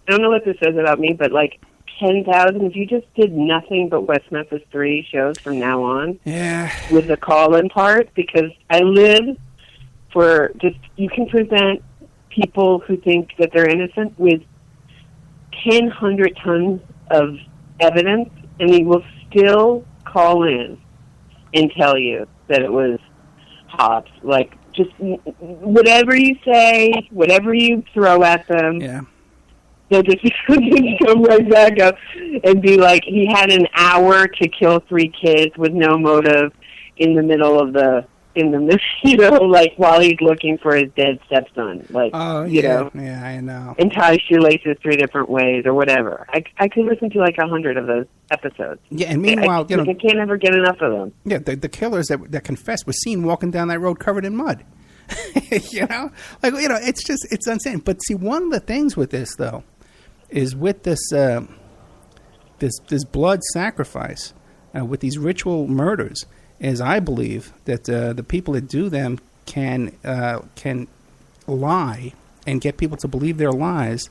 I don't know what this says about me, but like 10,000, if you just did nothing but West Memphis 3 shows from now on. Yeah. With the call-in part, because I live for just, you can present people who think that they're innocent with 100 tons of evidence, and they will still call in and tell you that it was hops. Like, just whatever you say, whatever you throw at them. Yeah. they'll just come right back up and be like, he had an hour to kill 3 kids with no motive in the middle of like while he's looking for his dead stepson. Like, you know. Yeah, I know. And tie shoelaces 3 different ways or whatever. I could listen to like 100 of those episodes. Yeah, and meanwhile, I can't ever get enough of them. Yeah, the killers that confessed were seen walking down that road covered in mud. You know? Like, you know, it's insane. But see, one of the things with this, though, is with this blood sacrifice, with these ritual murders, is I believe that the people that do them can lie and get people to believe their lies,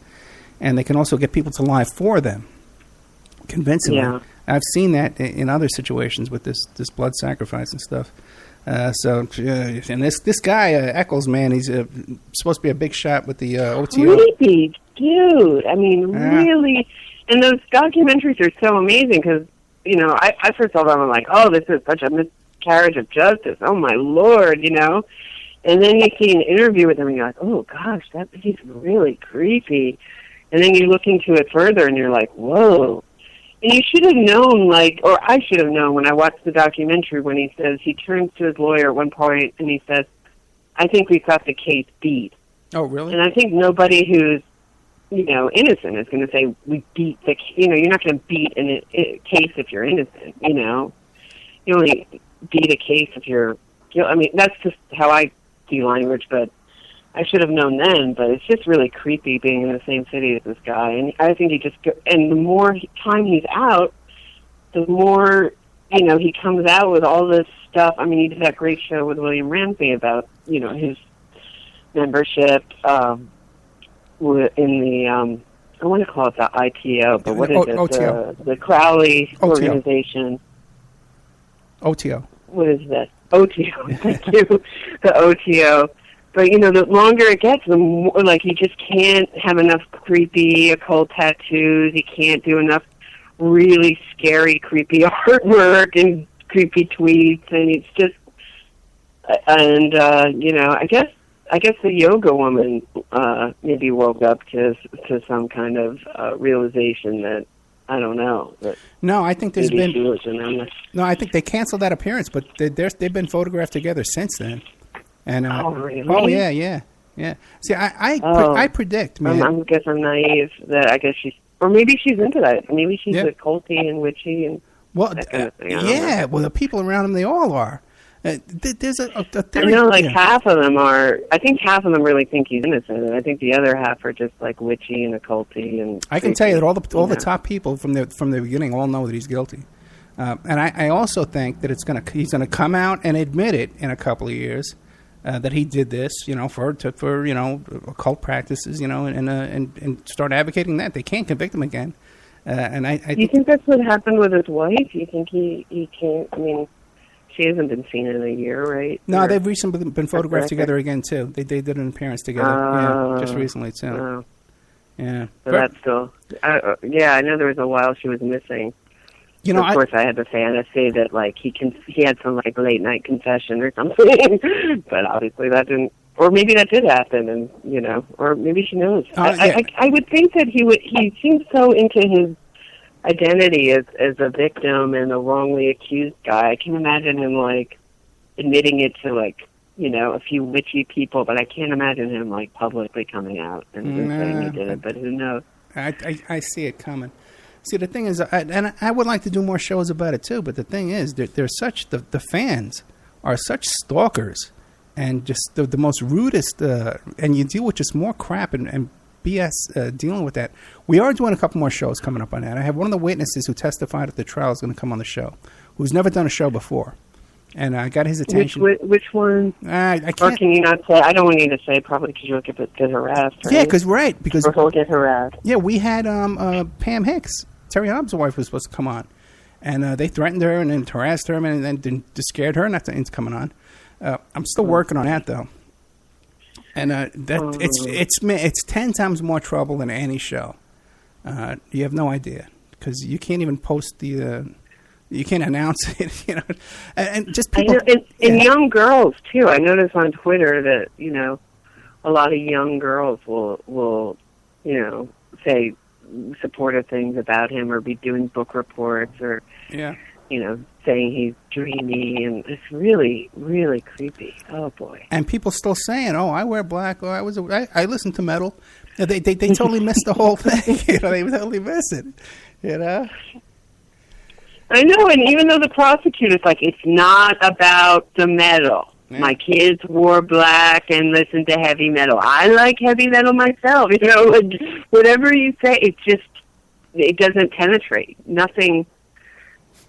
and they can also get people to lie for them convincingly. Yeah. I've seen that in other situations with this blood sacrifice and stuff. And this guy Eccles, man, he's supposed to be a big shot with the OTO. Creepy dude. I mean, really. And those documentaries are so amazing because, you know, I first saw them and I'm like, oh, this is such a miscarriage of justice. Oh my Lord, you know. And then you see an interview with him and you're like, oh gosh, he's really creepy. And then you look into it further and you're like, whoa. And you should have known, like, or I should have known when I watched the documentary when he says, he turns to his lawyer at one point and he says, I think we've got the case beat. Oh, really? And I think nobody who's, you know, innocent is going to say, we beat the, you know, you're not going to beat a case if you're innocent, you know. You only beat a case if you're, you know, I mean, that's just how I see language, but I should have known then, but it's just really creepy being in the same city as this guy. And I think and the more time he's out, the more, you know, he comes out with all this stuff. I mean, he did that great show with William Ramsey about, you know, his membership in the, I want to call it the ITO, but what is it? OTO. The Crowley OTO. organization. OTO. What is that? OTO. Thank you. The OTO. But, you know, the longer it gets, the more, like, he just can't have enough creepy occult tattoos. He can't do enough really scary, creepy artwork and creepy tweets. And it's just, you know, I guess the yoga woman maybe woke up to some kind of realization that, I don't know. No, I think there's been. No, I think they canceled that appearance, but they've been photographed together since then. And oh, really? Oh, yeah. See, I predict, man. I guess I'm naive. That I guess or maybe she's into that. Maybe she's a culty and witchy and that kind of thing. Yeah. Well, the people around him, they all are. There's a theory. I know, like half of them are. I think half of them really think he's innocent, and I think the other half are just like witchy and occulty. And I can tell you that all the top people from the beginning all know that he's guilty. And I also think that he's gonna come out and admit it in a couple of years. That he did this, you know, for you know, occult practices, you know, and start advocating that. They can't convict him again. And I do you think that's what happened with his wife? Do you think he can't? I mean, she hasn't been seen in a year, right? No, they've recently been photographed together again too. They did an appearance together, just recently too. Oh. Yeah, so that's still. I know there was a while she was missing. You know, of course, I had the fantasy that like he had some like late night confession or something, but obviously that didn't. Or maybe that did happen, and you know, or maybe she knows. I would think that he would. He seems so into his identity as a victim and a wrongly accused guy. I can imagine him like admitting it to like, you know, a few witchy people, but I can't imagine him like publicly coming out and saying he did it. But who knows? I see it coming. See, the thing is, and I would like to do more shows about it too, but the thing is, they're such, the fans are such stalkers and just the most rudest, and you deal with just more crap and BS dealing with that. We are doing a couple more shows coming up on that. I have one of the witnesses who testified at the trial is going to come on the show, who's never done a show before. And I got his attention. Which one? I can't. Or can you not say? I don't want you to say probably because you'll get harassed. Right? Yeah, because or he'll get harassed. Yeah, we had Pam Hicks, Terry Hobbs' wife, was supposed to come on, and they threatened her and then harassed her and then scared her not to coming on. I'm still working on that though, and it's 10 times more trouble than any show. You have no idea because you can't even post the. You can't announce it, you know, and just people. I know, and young girls too. I notice on Twitter that, you know, a lot of young girls will you know, say supportive things about him or be doing book reports or, saying he's dreamy, and it's really, really creepy. Oh, boy. And people still saying, oh, I wear black, or I listen to metal. They totally missed the whole thing. They totally miss it, I know, and even though the prosecutor's like, it's not about the metal. Yeah. My kids wore black and listened to heavy metal. I like heavy metal myself. Whatever you say, it doesn't penetrate. Nothing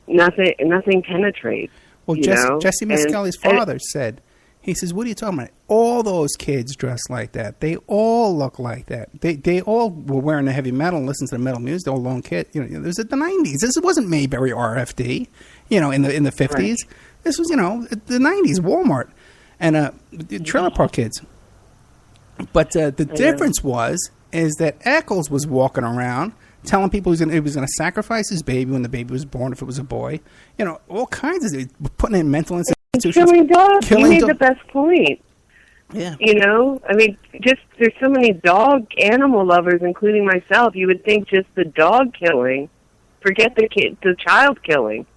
penetrates. Well, Jesse Miskelly's father said, he says, what are you talking about? All those kids dress like that. They all look like that. They all were wearing the heavy metal and listening to the metal music. They're all lone kids. It was at the 90s. This wasn't Mayberry RFD, in the 50s. Right. This was, the 90s, Walmart. And the trailer park kids. But the difference is that Eccles was walking around telling people he was going to sacrifice his baby when the baby was born if it was a boy. All kinds of things. Putting in mental institutions. Killing dogs. You made the best point. Yeah. There's so many dog animal lovers, including myself. You would think just the dog killing, forget the child killing,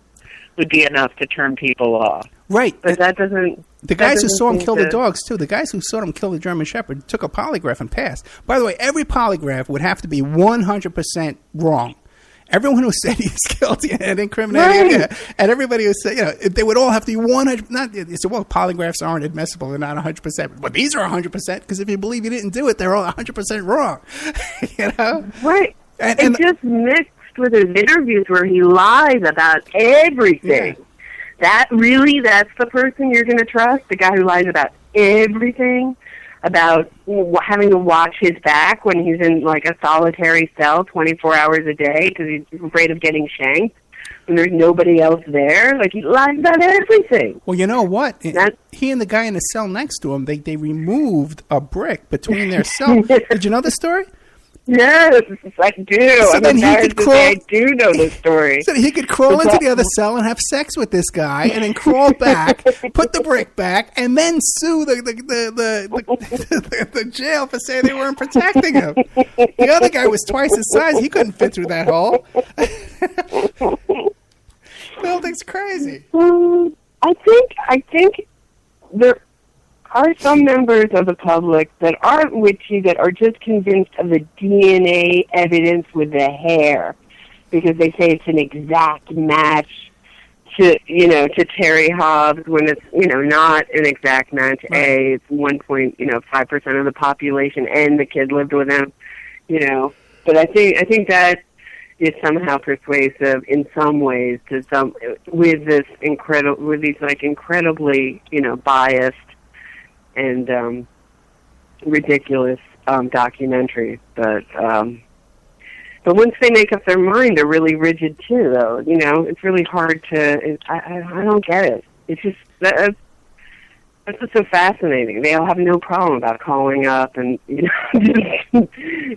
would be enough to turn people off. Right. But that doesn't... The guys who saw him kill the dogs, too, the guys who saw him kill the German Shepherd took a polygraph and passed. By the way, every polygraph would have to be 100% wrong. Everyone who said he's guilty and incriminating him, and everybody who said, they would all have to be 100%. Polygraphs aren't admissible. They're not 100%. But these are 100% because if you believe you didn't do it, they're all 100% wrong. Right. And just mixed with his interviews where he lies about everything. Yeah. That's the person you're going to trust? The guy who lies about everything? About having to watch his back when he's in, like, a solitary cell 24 hours a day because he's afraid of getting shanked when there's nobody else there? Like, he lies about everything. Well, you know what? He and the guy in the cell next to him, they removed a brick between their cells. Did you know the story? Yes, I do. So then he could crawl. I do know the story. So he could crawl into the other cell and have sex with this guy, and then crawl back, put the brick back, and then sue the jail for saying they weren't protecting him. The other guy was twice his size; he couldn't fit through that hole. The whole thing's crazy. I think there are some members of the public that aren't witchy, that are just convinced of the DNA evidence with the hair, because they say it's an exact match to Terry Hobbs, when it's, not an exact match. Right. It's 1.5% of the population, and the kid lived with him, But I think that is somehow persuasive in some ways with these incredibly, biased and ridiculous documentaries, but once they make up their mind, they're really rigid too. Though it's really hard to. I don't get it. It's just that's what's so fascinating. They all have no problem about calling up and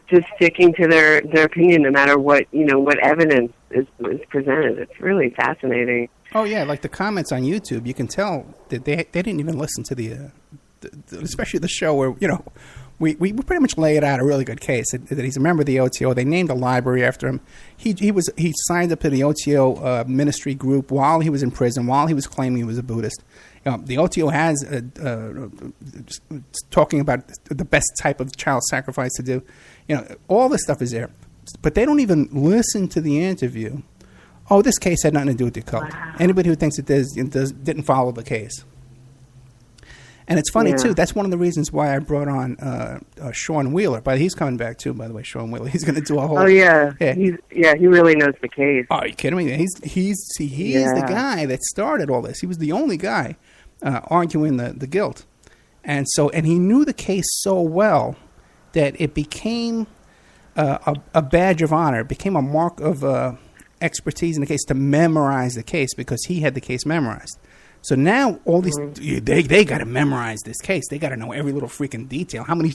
just sticking to their opinion, no matter what what evidence is presented. It's really fascinating. Oh yeah, like the comments on YouTube, you can tell that they didn't even listen to the especially the show where we pretty much lay it out a really good case that he's a member of the OTO. They named a library after him. He signed up to the OTO ministry group while he was in prison, while he was claiming he was a Buddhist. The OTO has talking about the best type of child sacrifice to do. All this stuff is there, but they don't even listen to the interview. Oh, this case had nothing to do with the cult. Wow. Anybody who thinks it didn't follow the case. And it's funny, too. That's one of the reasons why I brought on Sean Wheeler. But he's coming back, too, by the way, Sean Wheeler. He's going to do a whole... Oh, yeah. He really knows the case. Oh, are you kidding me? He's the guy that started all this. He was the only guy arguing the guilt. And he knew the case so well that it became a badge of honor. It became a mark of expertise in the case to memorize the case because he had the case memorized. So now all these they got to memorize this case. They got to know every little freaking detail. How many,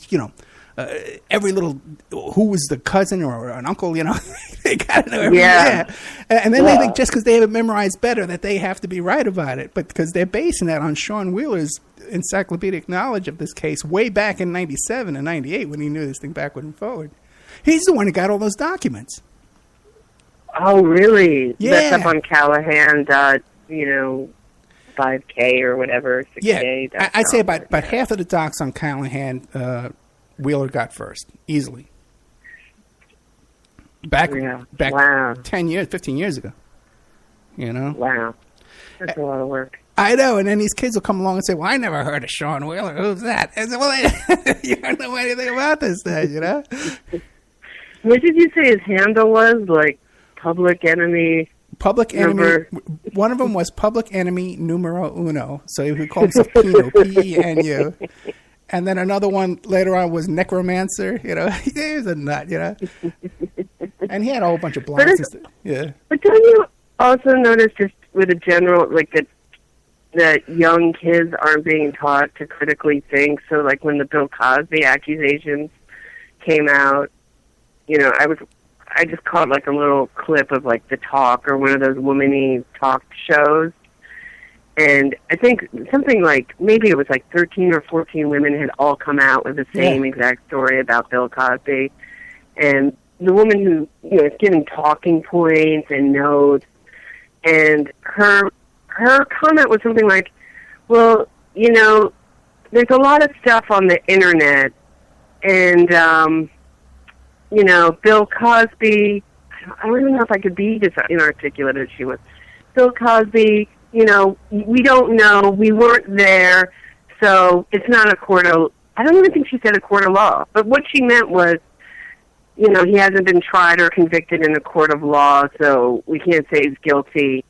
every little who was the cousin or an uncle. They got to know everything. Yeah. And then they think just because they have it memorized better that they have to be right about it. But because they're basing that on Sean Wheeler's encyclopedic knowledge of this case way back in '97 and '98 when he knew this thing backward and forward. He's the one who got all those documents. Oh, really? Yeah. That's up on Callahan. 5K or whatever. 6K. Yeah, I'd say about half of the docs on Callahan, Wheeler got first, easily. Back wow. 10 years, 15 years ago. Wow. That's a lot of work. I know, and then these kids will come along and say, well, I never heard of Sean Wheeler. Who's that? I said, well, you don't know anything about this thing, What did you say his handle was? Like, Public Enemy? Public Enemy. One of them was Public Enemy Numero Uno. So he called himself Penu, P-E-N-U. And then another one later on was Necromancer. He was a nut, And he had a whole bunch of blogs and stuff. Yeah. But don't you also notice just with a general, like, that young kids aren't being taught to critically think? So, like, when the Bill Cosby accusations came out, I just caught, like, a little clip of, like, The Talk or one of those woman-y talk shows. And I think something like, maybe it was like 13 or 14 women had all come out with the same exact story about Bill Cosby. And the woman who, is giving talking points and notes, and her comment was something like, well, there's a lot of stuff on the internet, and, Bill Cosby, I don't even know if I could be as inarticulate as she was. Bill Cosby, we don't know, we weren't there, so it's not a court of, I don't even think she said a court of law, but what she meant was, he hasn't been tried or convicted in a court of law, so we can't say he's guilty,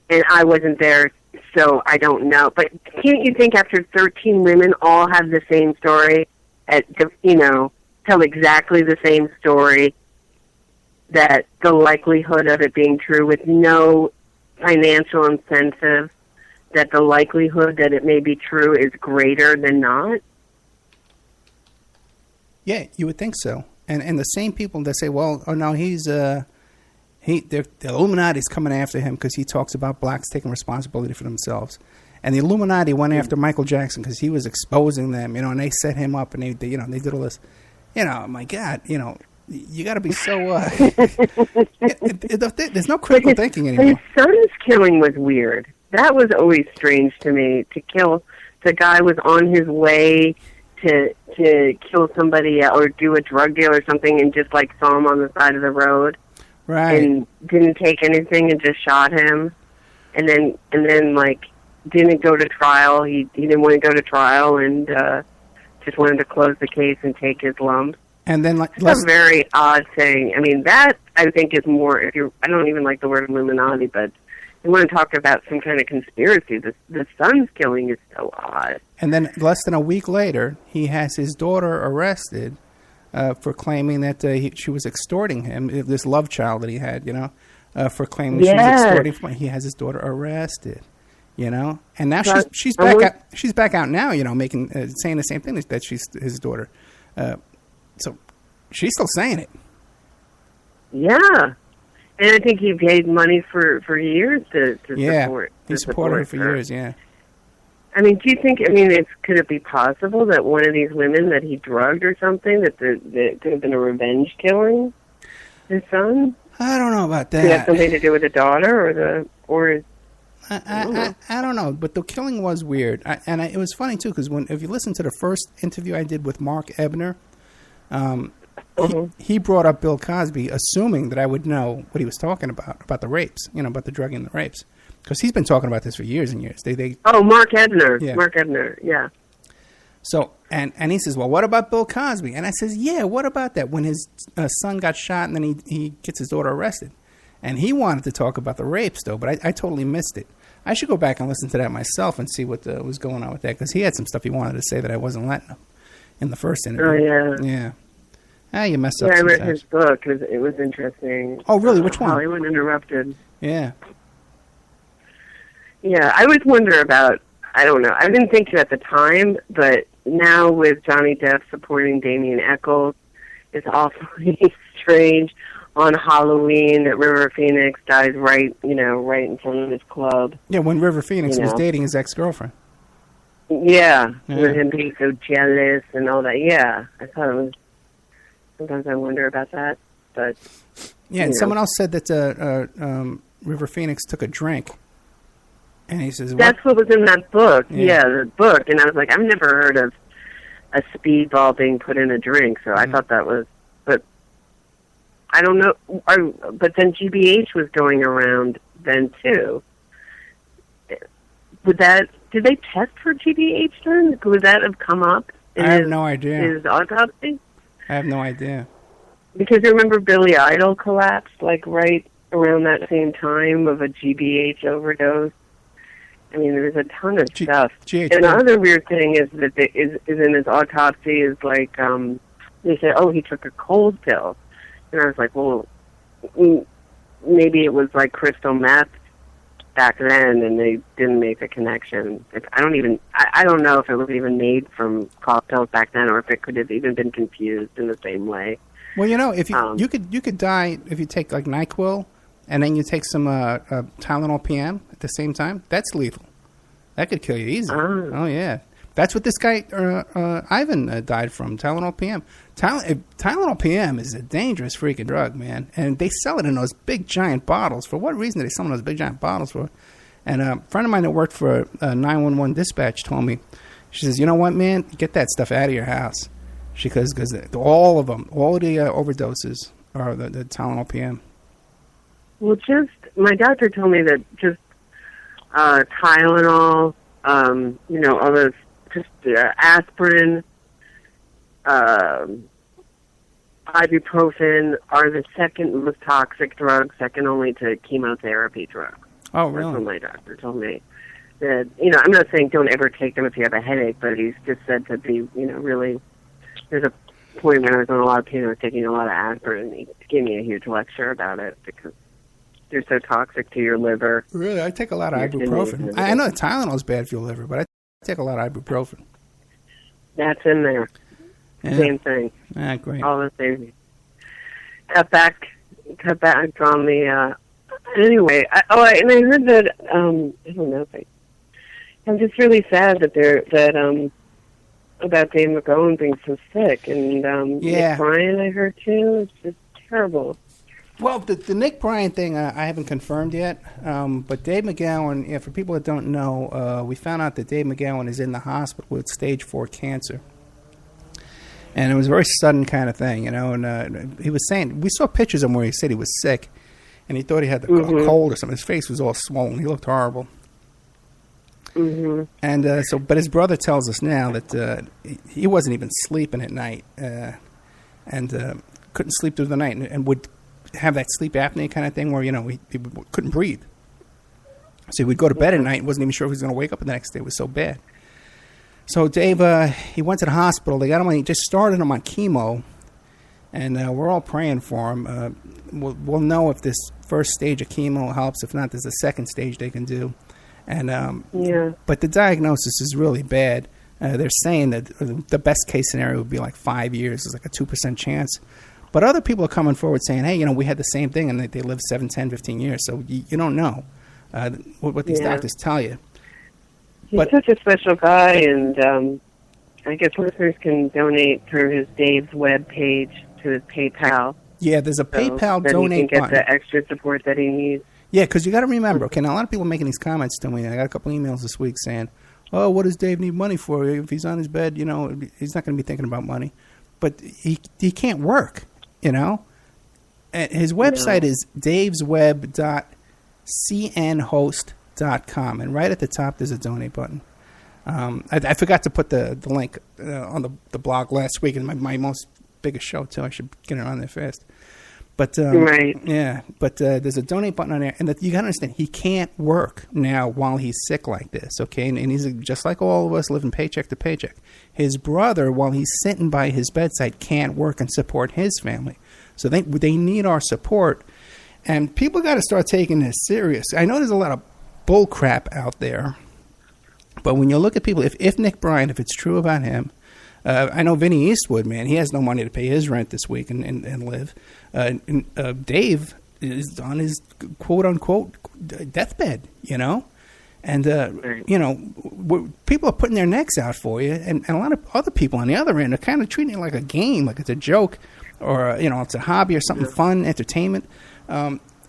and I wasn't there, so I don't know. But can't you think after 13 women all have the same story, tell exactly the same story, that the likelihood of it being true with no financial incentive, that the likelihood that it may be true is greater than not? Yeah, you would think so. And the same people that say, well, oh no, the Illuminati's coming after him because he talks about blacks taking responsibility for themselves. And the Illuminati went after Michael Jackson because he was exposing them, and they set him up and they did all this. My God, you got to be so. There's no critical thinking anymore. His son's killing was weird. That was always strange to me. To kill the guy was on his way to kill somebody or do a drug deal or something, and just like saw him on the side of the road, right? And didn't take anything and just shot him, and then like didn't go to trial. He didn't want to go to trial and. Just wanted to close the case and take his lump. And then, that's a very odd thing. I mean, that I think is more. I don't even like the word Illuminati, but you want to talk about some kind of conspiracy. The son's killing is so odd. And then, less than a week later, he has his daughter arrested for claiming that she was extorting him. This love child that he had, for claiming she was extorting him. He has his daughter arrested. And now she's back out. She's back out now. Making saying the same thing that she's his daughter. So she's still saying it. Yeah, and I think he paid money for years to support. He supported her for years. Yeah. I mean, do you think? I mean, could it be possible that one of these women that he drugged or something that could have been a revenge killing his son? I don't know about that. Did it have something to do with the daughter or? I don't know, but the killing was weird, it was funny too because if you listen to the first interview I did with Mark Ebner, he brought up Bill Cosby, assuming that I would know what he was talking about the rapes, about the drugging and the rapes, because he's been talking about this for years and years. Mark Ebner, yeah. Mark Ebner, yeah. So and he says, well, what about Bill Cosby? And I says, yeah, what about that when his son got shot and then he gets his daughter arrested, and he wanted to talk about the rapes though, but I totally missed it. I should go back and listen to that myself and see what was going on with that, because he had some stuff he wanted to say that I wasn't letting him in the first interview. Oh, yeah. Yeah. You mess up. Yeah, I sometimes. read his book. It was interesting. Oh, really? Which one? Hollywood Interrupted. Yeah. Yeah, I always wonder about, I don't know, I didn't think to at the time, but now with Johnny Depp supporting Damien Eccles, it's awfully strange on Halloween that River Phoenix dies right in front of his club. Yeah, when River Phoenix was dating his ex-girlfriend. Yeah, with him being so jealous and all that. Yeah, I thought it was Sometimes I wonder about that. But yeah, and someone else said that River Phoenix took a drink, and he says that's what was in that book. Yeah, the book, and I was like, I've never heard of a speedball being put in a drink, so I thought that was. But I don't know. But then GBH was going around then too. Did they test for GBH then? Would that have come up? I have no idea. His autopsy? I have no idea. Because you remember Billy Idol collapsed, like, right around that same time of a GBH overdose? I mean, there's a ton of stuff. And the other weird thing is that is in his autopsy is, like, they said, he took a cold pill. And I was like, well, maybe it was, like, crystal meth back then, and they didn't make the connection. I don't know if it was even made from cough pills back then, or if it could have even been confused in the same way. Well, if you could die if you take like NyQuil, and then you take some Tylenol PM at the same time. That's lethal. That could kill you easy. Oh yeah, that's what this guy Ivan died from. Tylenol PM. Tylenol PM is a dangerous freaking drug, man. And they sell it in those big giant bottles. For what reason do they sell in those big giant bottles for? And a friend of mine that worked for 911 dispatch told me, she says, you know what, man, get that stuff out of your house. Because all of them, all of the overdoses are the Tylenol PM. Well, my doctor told me that just Tylenol, all those, just aspirin, ibuprofen are the second most toxic drug, second only to chemotherapy drugs. Oh, really? That's what my doctor told me. That, I'm not saying don't ever take them if you have a headache, but he's just said to be, really... There's a point when I was on a lot of pain, I was taking a lot of aspirin, and he gave me a huge lecture about it because they're so toxic to your liver. Really? I take a lot of ibuprofen. I know Tylenol is bad for your liver, but I take a lot of ibuprofen. That's in there. Yeah. Same thing. Ah, great. All the same. Cut back on the, anyway. And I heard that, I don't know if I'm just really sad that about Dave McGowan being so sick, and Nick Bryan I heard too. It's just terrible. Well, the Nick Bryan thing I haven't confirmed yet, but Dave McGowan, for people that don't know, we found out that Dave McGowan is in the hospital with stage 4 cancer. And it was a very sudden kind of thing, and he was saying, we saw pictures of him where he said he was sick, and he thought he had a cold or something. His face was all swollen. He looked horrible. Mm-hmm. And but his brother tells us now that he wasn't even sleeping at night, and couldn't sleep through the night, and would have that sleep apnea kind of thing where he couldn't breathe. So he would go to bed at night and wasn't even sure if he was going to wake up the next day. It was so bad. So Dave, he went to the hospital. They got him. He just started him on chemo, and we're all praying for him. We'll know if this first stage of chemo helps. If not, there's a second stage they can do. And but the diagnosis is really bad. They're saying that the best case scenario would be like 5 years. There's like a 2% chance. But other people are coming forward saying, hey, we had the same thing, and they live 7, 10, 15 years. So you don't know what these doctors tell you. He's such a special guy, and I guess listeners can donate through his Dave's web page to his PayPal. Yeah, there's a PayPal donate button. He can get the extra support that he needs. Yeah, because you got to remember, okay, now a lot of people are making these comments to me. I got a couple emails this week saying, oh, what does Dave need money for? If he's on his bed, he's not going to be thinking about money. But he can't work, And his website is davesweb.cnhost.com. And right at the top, there's a donate button. I forgot to put the link on the blog last week in my most biggest show, too. I should get it on there fast. But there's a donate button on there, and you got to understand, he can't work now while he's sick like this, okay? And he's just like all of us, living paycheck to paycheck. His brother, while he's sitting by his bedside, can't work and support his family. So they need our support, and people got to start taking this serious. I know there's a lot of bull crap out there, but when you look at people, if Nick Bryan, if it's true about him, I know Vinny Eastwood, man, he has no money to pay his rent this week and live. Dave is on his quote-unquote deathbed, And, people are putting their necks out for you. And a lot of other people on the other end are kind of treating it like a game, like it's a joke. or it's a hobby or something fun, entertainment.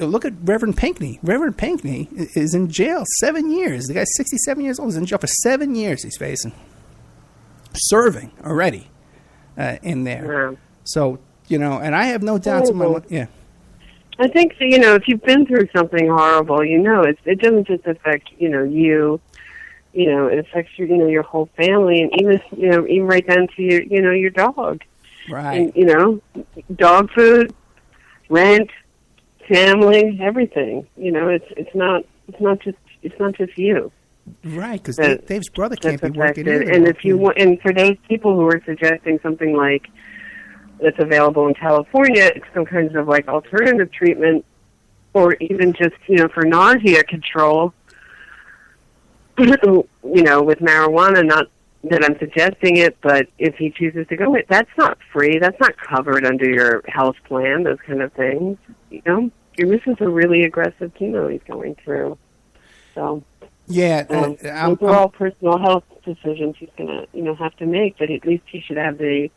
Look at Reverend Pinckney. Reverend Pinckney is in jail 7 years. The guy's 67 years old. He's in jail for 7 years. He's facing serving already in there. Yeah. So and I have no doubts in my mind. Yeah. I think if you've been through something horrible, it doesn't just affect you. It affects your whole family, and even right down to your dog. Right. And, dog food, rent, family, everything. It's not just you. Right, because Dave's brother can't be working either. And and for those people who are suggesting something like that's available in California, some kinds of like alternative treatment, or even just for nausea control, with marijuana. Not that I'm suggesting it, but if he chooses to go with, that's not free. That's not covered under your health plan. Those kind of things. This is a really aggressive chemo he's going through. So. Yeah, those are all personal health decisions he's going to, have to make, but at least he should have the,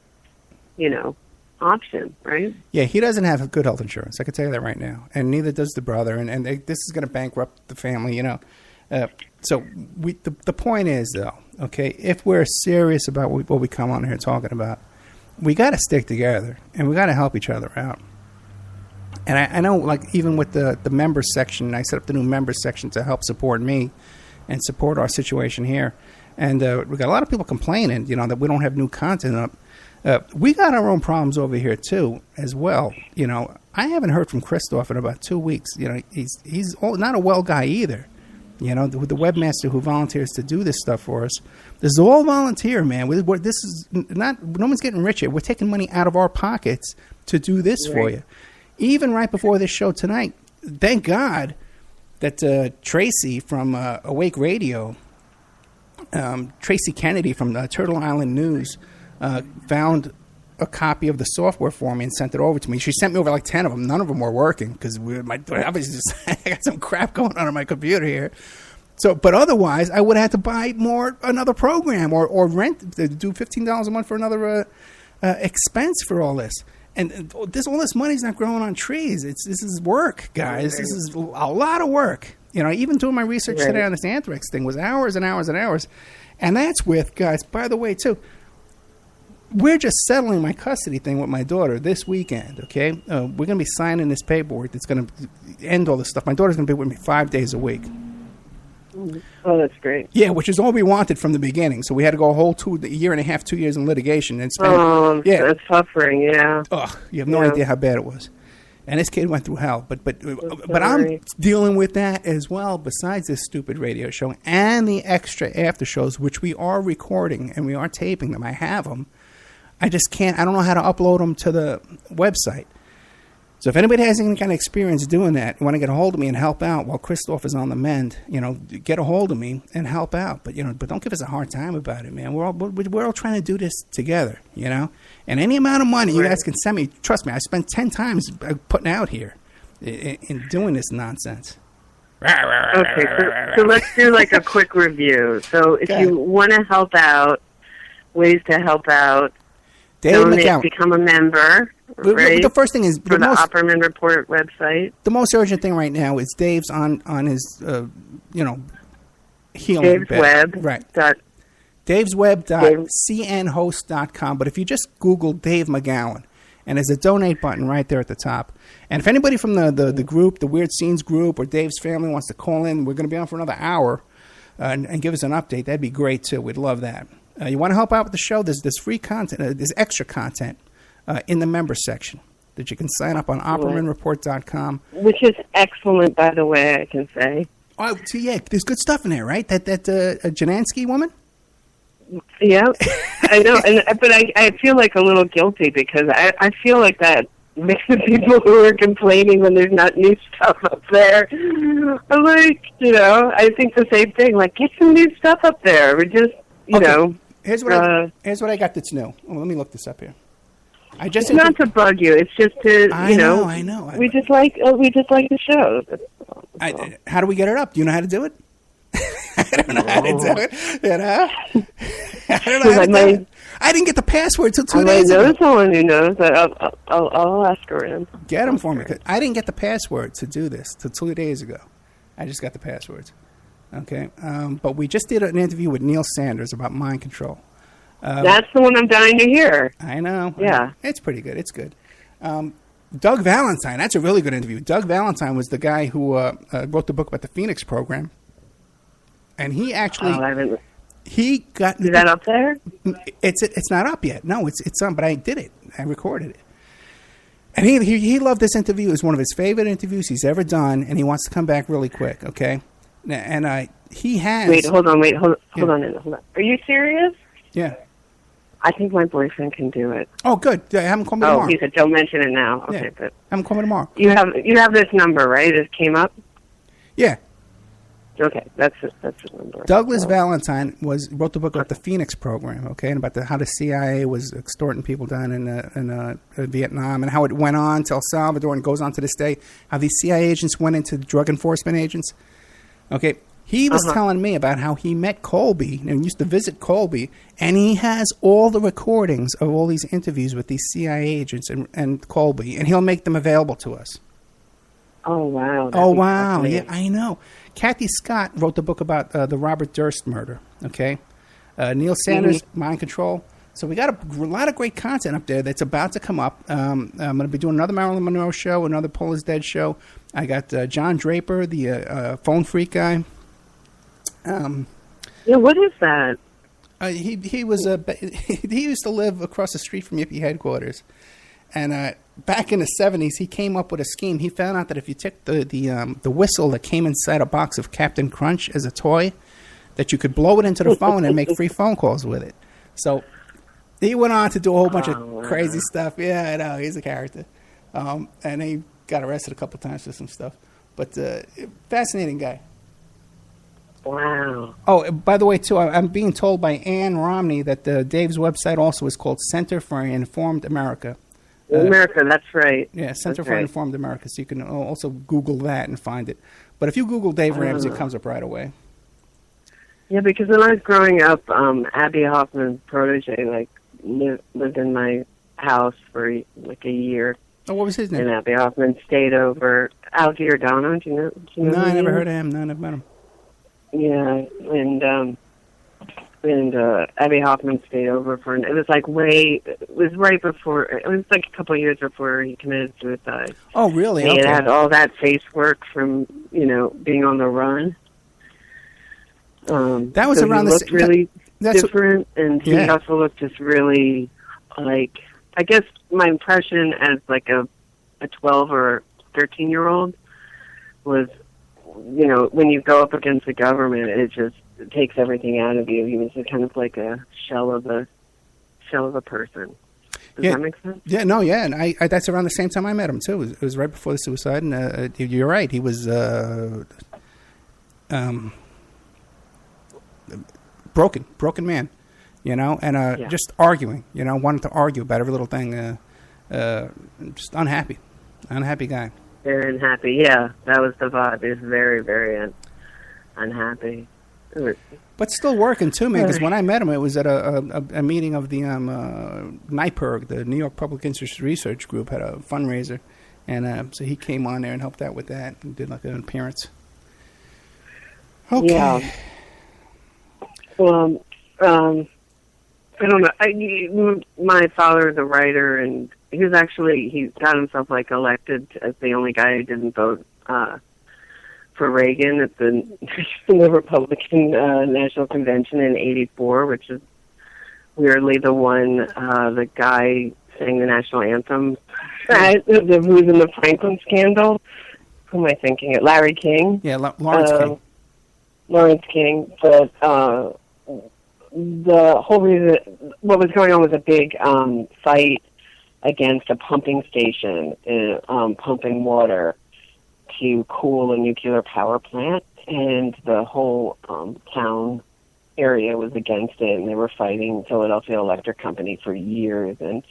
option, right? Yeah, he doesn't have good health insurance. I can tell you that right now. And neither does the brother. And this is going to bankrupt the family, So the point is, though, okay, if we're serious about what we come on here talking about, we got to stick together, and we got to help each other out. And I know, like, even with the members section, I set up the new members section to help support me and support our situation here. And we got a lot of people complaining, that we don't have new content up. We got our own problems over here, too, as well. I haven't heard from Christoph in about 2 weeks. He's not a well guy either. The webmaster who volunteers to do this stuff for us. This is all volunteer, man. This is no one's getting rich here. We're taking money out of our pockets to do this for you. Even right before this show tonight, thank God that Tracy from Awake Radio, Tracy Kennedy from Turtle Island News, found a copy of the software for me and sent it over to me. She sent me over like 10 of them. None of them were working because obviously I got some crap going on my computer here. So, but otherwise, I would have had to buy another program or rent, do $15 a month for another expense for all this. And all this money's not growing on trees. This is work, guys. This is a lot of work. Even doing my research today on this Anthrax thing was hours and hours and hours. And that's with, guys, by the way, too, we're just settling my custody thing with my daughter this weekend, okay? We're going to be signing this paperwork that's going to end all this stuff. My daughter's going to be with me 5 days a week. Oh, that's great. Yeah, which is all we wanted from the beginning. So we had to go a whole 2 years in litigation and spend. That's suffering. Yeah. Oh, you have no idea how bad it was. And this kid went through hell. But I'm dealing with that as well. Besides this stupid radio show and the extra after shows, which we are recording and we are taping them. I have them. I just can't. I don't know how to upload them to the website. So if anybody has any kind of experience doing that, you want to get a hold of me and help out while Christoph is on the mend, get a hold of me and help out. But but don't give us a hard time about it, man. We're all trying to do this together, And any amount of money you guys can send me, trust me, I spent 10 times putting out here in doing this nonsense. Okay, so let's do like a quick review. So if you want to help out, ways to help out, donate, become a member. Right? The first thing is for the Opperman Report website. The most urgent thing right now is Dave's on his healing Dave's bed. Web. Right. DavesWeb.cnhost.com. But if you just Google Dave McGowan, and there's a donate button right there at the top. And if anybody from the group, the Weird Scenes group, or Dave's family wants to call in, we're going to be on for another hour and give us an update. That'd be great too. We'd love that. You want to help out with the show? There's free content. There's extra content. In the members section that you can sign up on OppermanReport.com. Which is excellent, by the way, I can say. Oh, so yeah, there's good stuff in there, right? That Janansky woman? Yeah, I know. But I feel like a little guilty because I feel like that makes the people who are complaining when there's not new stuff up there. I'm like, I think the same thing. Like, get some new stuff up there. We're just, know. Here's what I got that's new. Well, let me look this up here. It's not to bug you. It's just to I know. We just like the show. How do we get it up? Do you know how to do it? I don't know how to do it. I don't know how to do it. I didn't get the password till 2 I days ago. know someone who knows that. I'll ask her in. Get them for me. 'Cause I didn't get the password to do this till 2 days ago. I just got the passwords. Okay. But we just did an interview with Neil Sanders about mind control. That's the one I'm dying to hear. I know. Yeah. It's pretty good. It's good. Doug Valentine. That's a really good interview. Doug Valentine was the guy who wrote the book about the Phoenix program. And he actually... He got... Is that up there? It's not up yet. No, it's on, but I did it. I recorded it. And he loved this interview. It was one of his favorite interviews he's ever done, and he wants to come back really quick, okay? And he has... Wait, hold on. Are you serious? Yeah. I think my boyfriend can do it. Oh, good. Have him call me tomorrow. Oh, he said don't mention it now. Okay, yeah. but Have him call me tomorrow. You have this number, right? It came up? Yeah. Okay, that's the number. Douglas Valentine wrote the book about the Phoenix program, okay, and about how the CIA was extorting people down in Vietnam, and how it went on to El Salvador and goes on to this day. How these CIA agents went into drug enforcement agents. Okay, he was telling me about how he met Colby and used to visit Colby, and he has all the recordings of all these interviews with these CIA agents and Colby, and he'll make them available to us. Oh, wow. Oh, wow. Yeah, I know. Kathy Scott wrote the book about the Robert Durst murder, okay? Neil Sanders, Mind Control. So we got a lot of great content up there that's about to come up. I'm going to be doing another Marilyn Monroe show, another Paul is Dead show. I got John Draper, the phone freak guy. Yeah, what is that? He was he used to live across the street from Yippie headquarters. And back in the 70s, he came up with a scheme. He found out that if you took the whistle that came inside a box of Captain Crunch as a toy, that you could blow it into the phone and make free phone calls with it. So he went on to do a whole bunch of crazy stuff. Yeah, I know. He's a character. And he got arrested a couple of times for some stuff. But fascinating guy. Wow. Oh, by the way, too, I'm being told by Ann Romney that Dave's website also is called Center for Informed America. America, that's right. Yeah, Center for Informed America. So you can also Google that and find it. But if you Google Dave Ramsey, it comes up right away. Yeah, because when I was growing up, Abby Hoffman's protege lived in my house for like a year. Oh, what was his name? And Abby Hoffman stayed over. Al Giordano, do you know? No, I never heard of him. No, I never met him. Yeah, and Abby Hoffman stayed over for, it was like it was right before, it was like a couple of years before he committed suicide. Oh, really? And okay. He had all that face work from, being on the run. That was so around he looked really different, and he also looked just really, like, I guess my impression as like a 12 or 13-year-old was, when you go up against the government, it takes everything out of you. He was kind of like a shell of a person. Does that make sense? Yeah, no, yeah, and I that's around the same time I met him too. It was right before the suicide, and you're right. He was broken man, and just arguing. Wanted to argue about every little thing. Just unhappy guy. Very unhappy. Yeah, that was the vibe. He was very, very unhappy. But still working too, man. Because when I met him, it was at a meeting of the NYPIRG, the New York Public Interest Research Group, had a fundraiser, and so he came on there and helped out with that and did like an appearance. Okay. Yeah. Well, I don't know. My father is a writer, and he got himself elected as the only guy who didn't vote for Reagan at the Republican National Convention in '84, which is weirdly the guy sang the national anthem who was in the Franklin scandal. Who am I thinking? Larry King. Yeah, Lawrence King. Lawrence King, but the whole reason what was going on was a big fight against a pumping station, pumping water to cool a nuclear power plant, and the whole town area was against it, and they were fighting Philadelphia Electric Company for years, and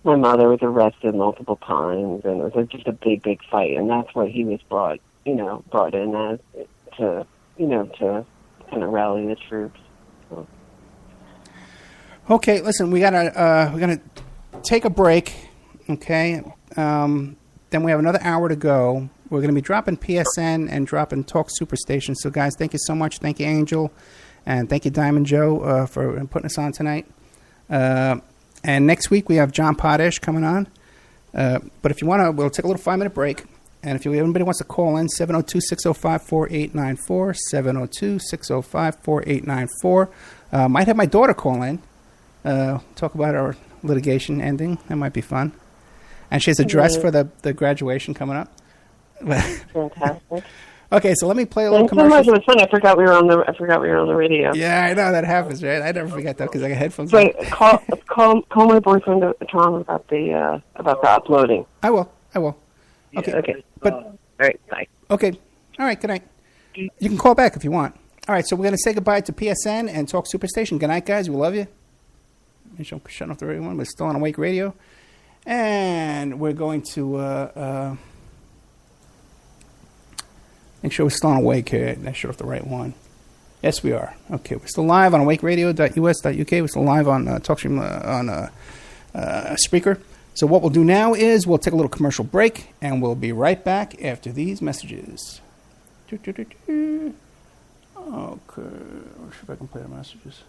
my mother was arrested multiple times, and it was just a big, big fight, and that's what he was brought in as to kind of rally the troops. So. Okay, listen, we're gonna take a break. Okay, then we have another hour to go. We're going to be dropping PSN and dropping Talk Superstation. So, guys, thank you so much. Thank you, Angel, and thank you, Diamond Joe, for putting us on tonight. And next week we have John Potash coming on. But if you want to, we'll take a little 5-minute break. And if anybody wants to call in, 702-605-4894, 702-605-4894. Might have my daughter call in, talk about our litigation ending. That might be fun. And she has a dress for the graduation coming up. Fantastic. Okay, so let me play a little Thanks so commercial. much. It was fun. I forgot we were on the radio. Yeah, I know that happens, right? I never forget that because I got headphones. Wait, call my boyfriend Tom about the uploading. I will. Okay. Okay. But all right. Bye. okay. All right. Good night. You can call back if you want. All right. So we're going to say goodbye to PSN and Talk Superstation. Good night, guys. We love you. Shutting off the radio one. We're still on Awake Radio, and we're going to. Make sure we're still on Awake here. I shut off the right one. Yes, we are. Okay, we're still live on awakeradio.us.uk. We're still live on TalkStream on Spreaker. So what we'll do now is we'll take a little commercial break, and we'll be right back after these messages. Okay, let's see if I can play the messages.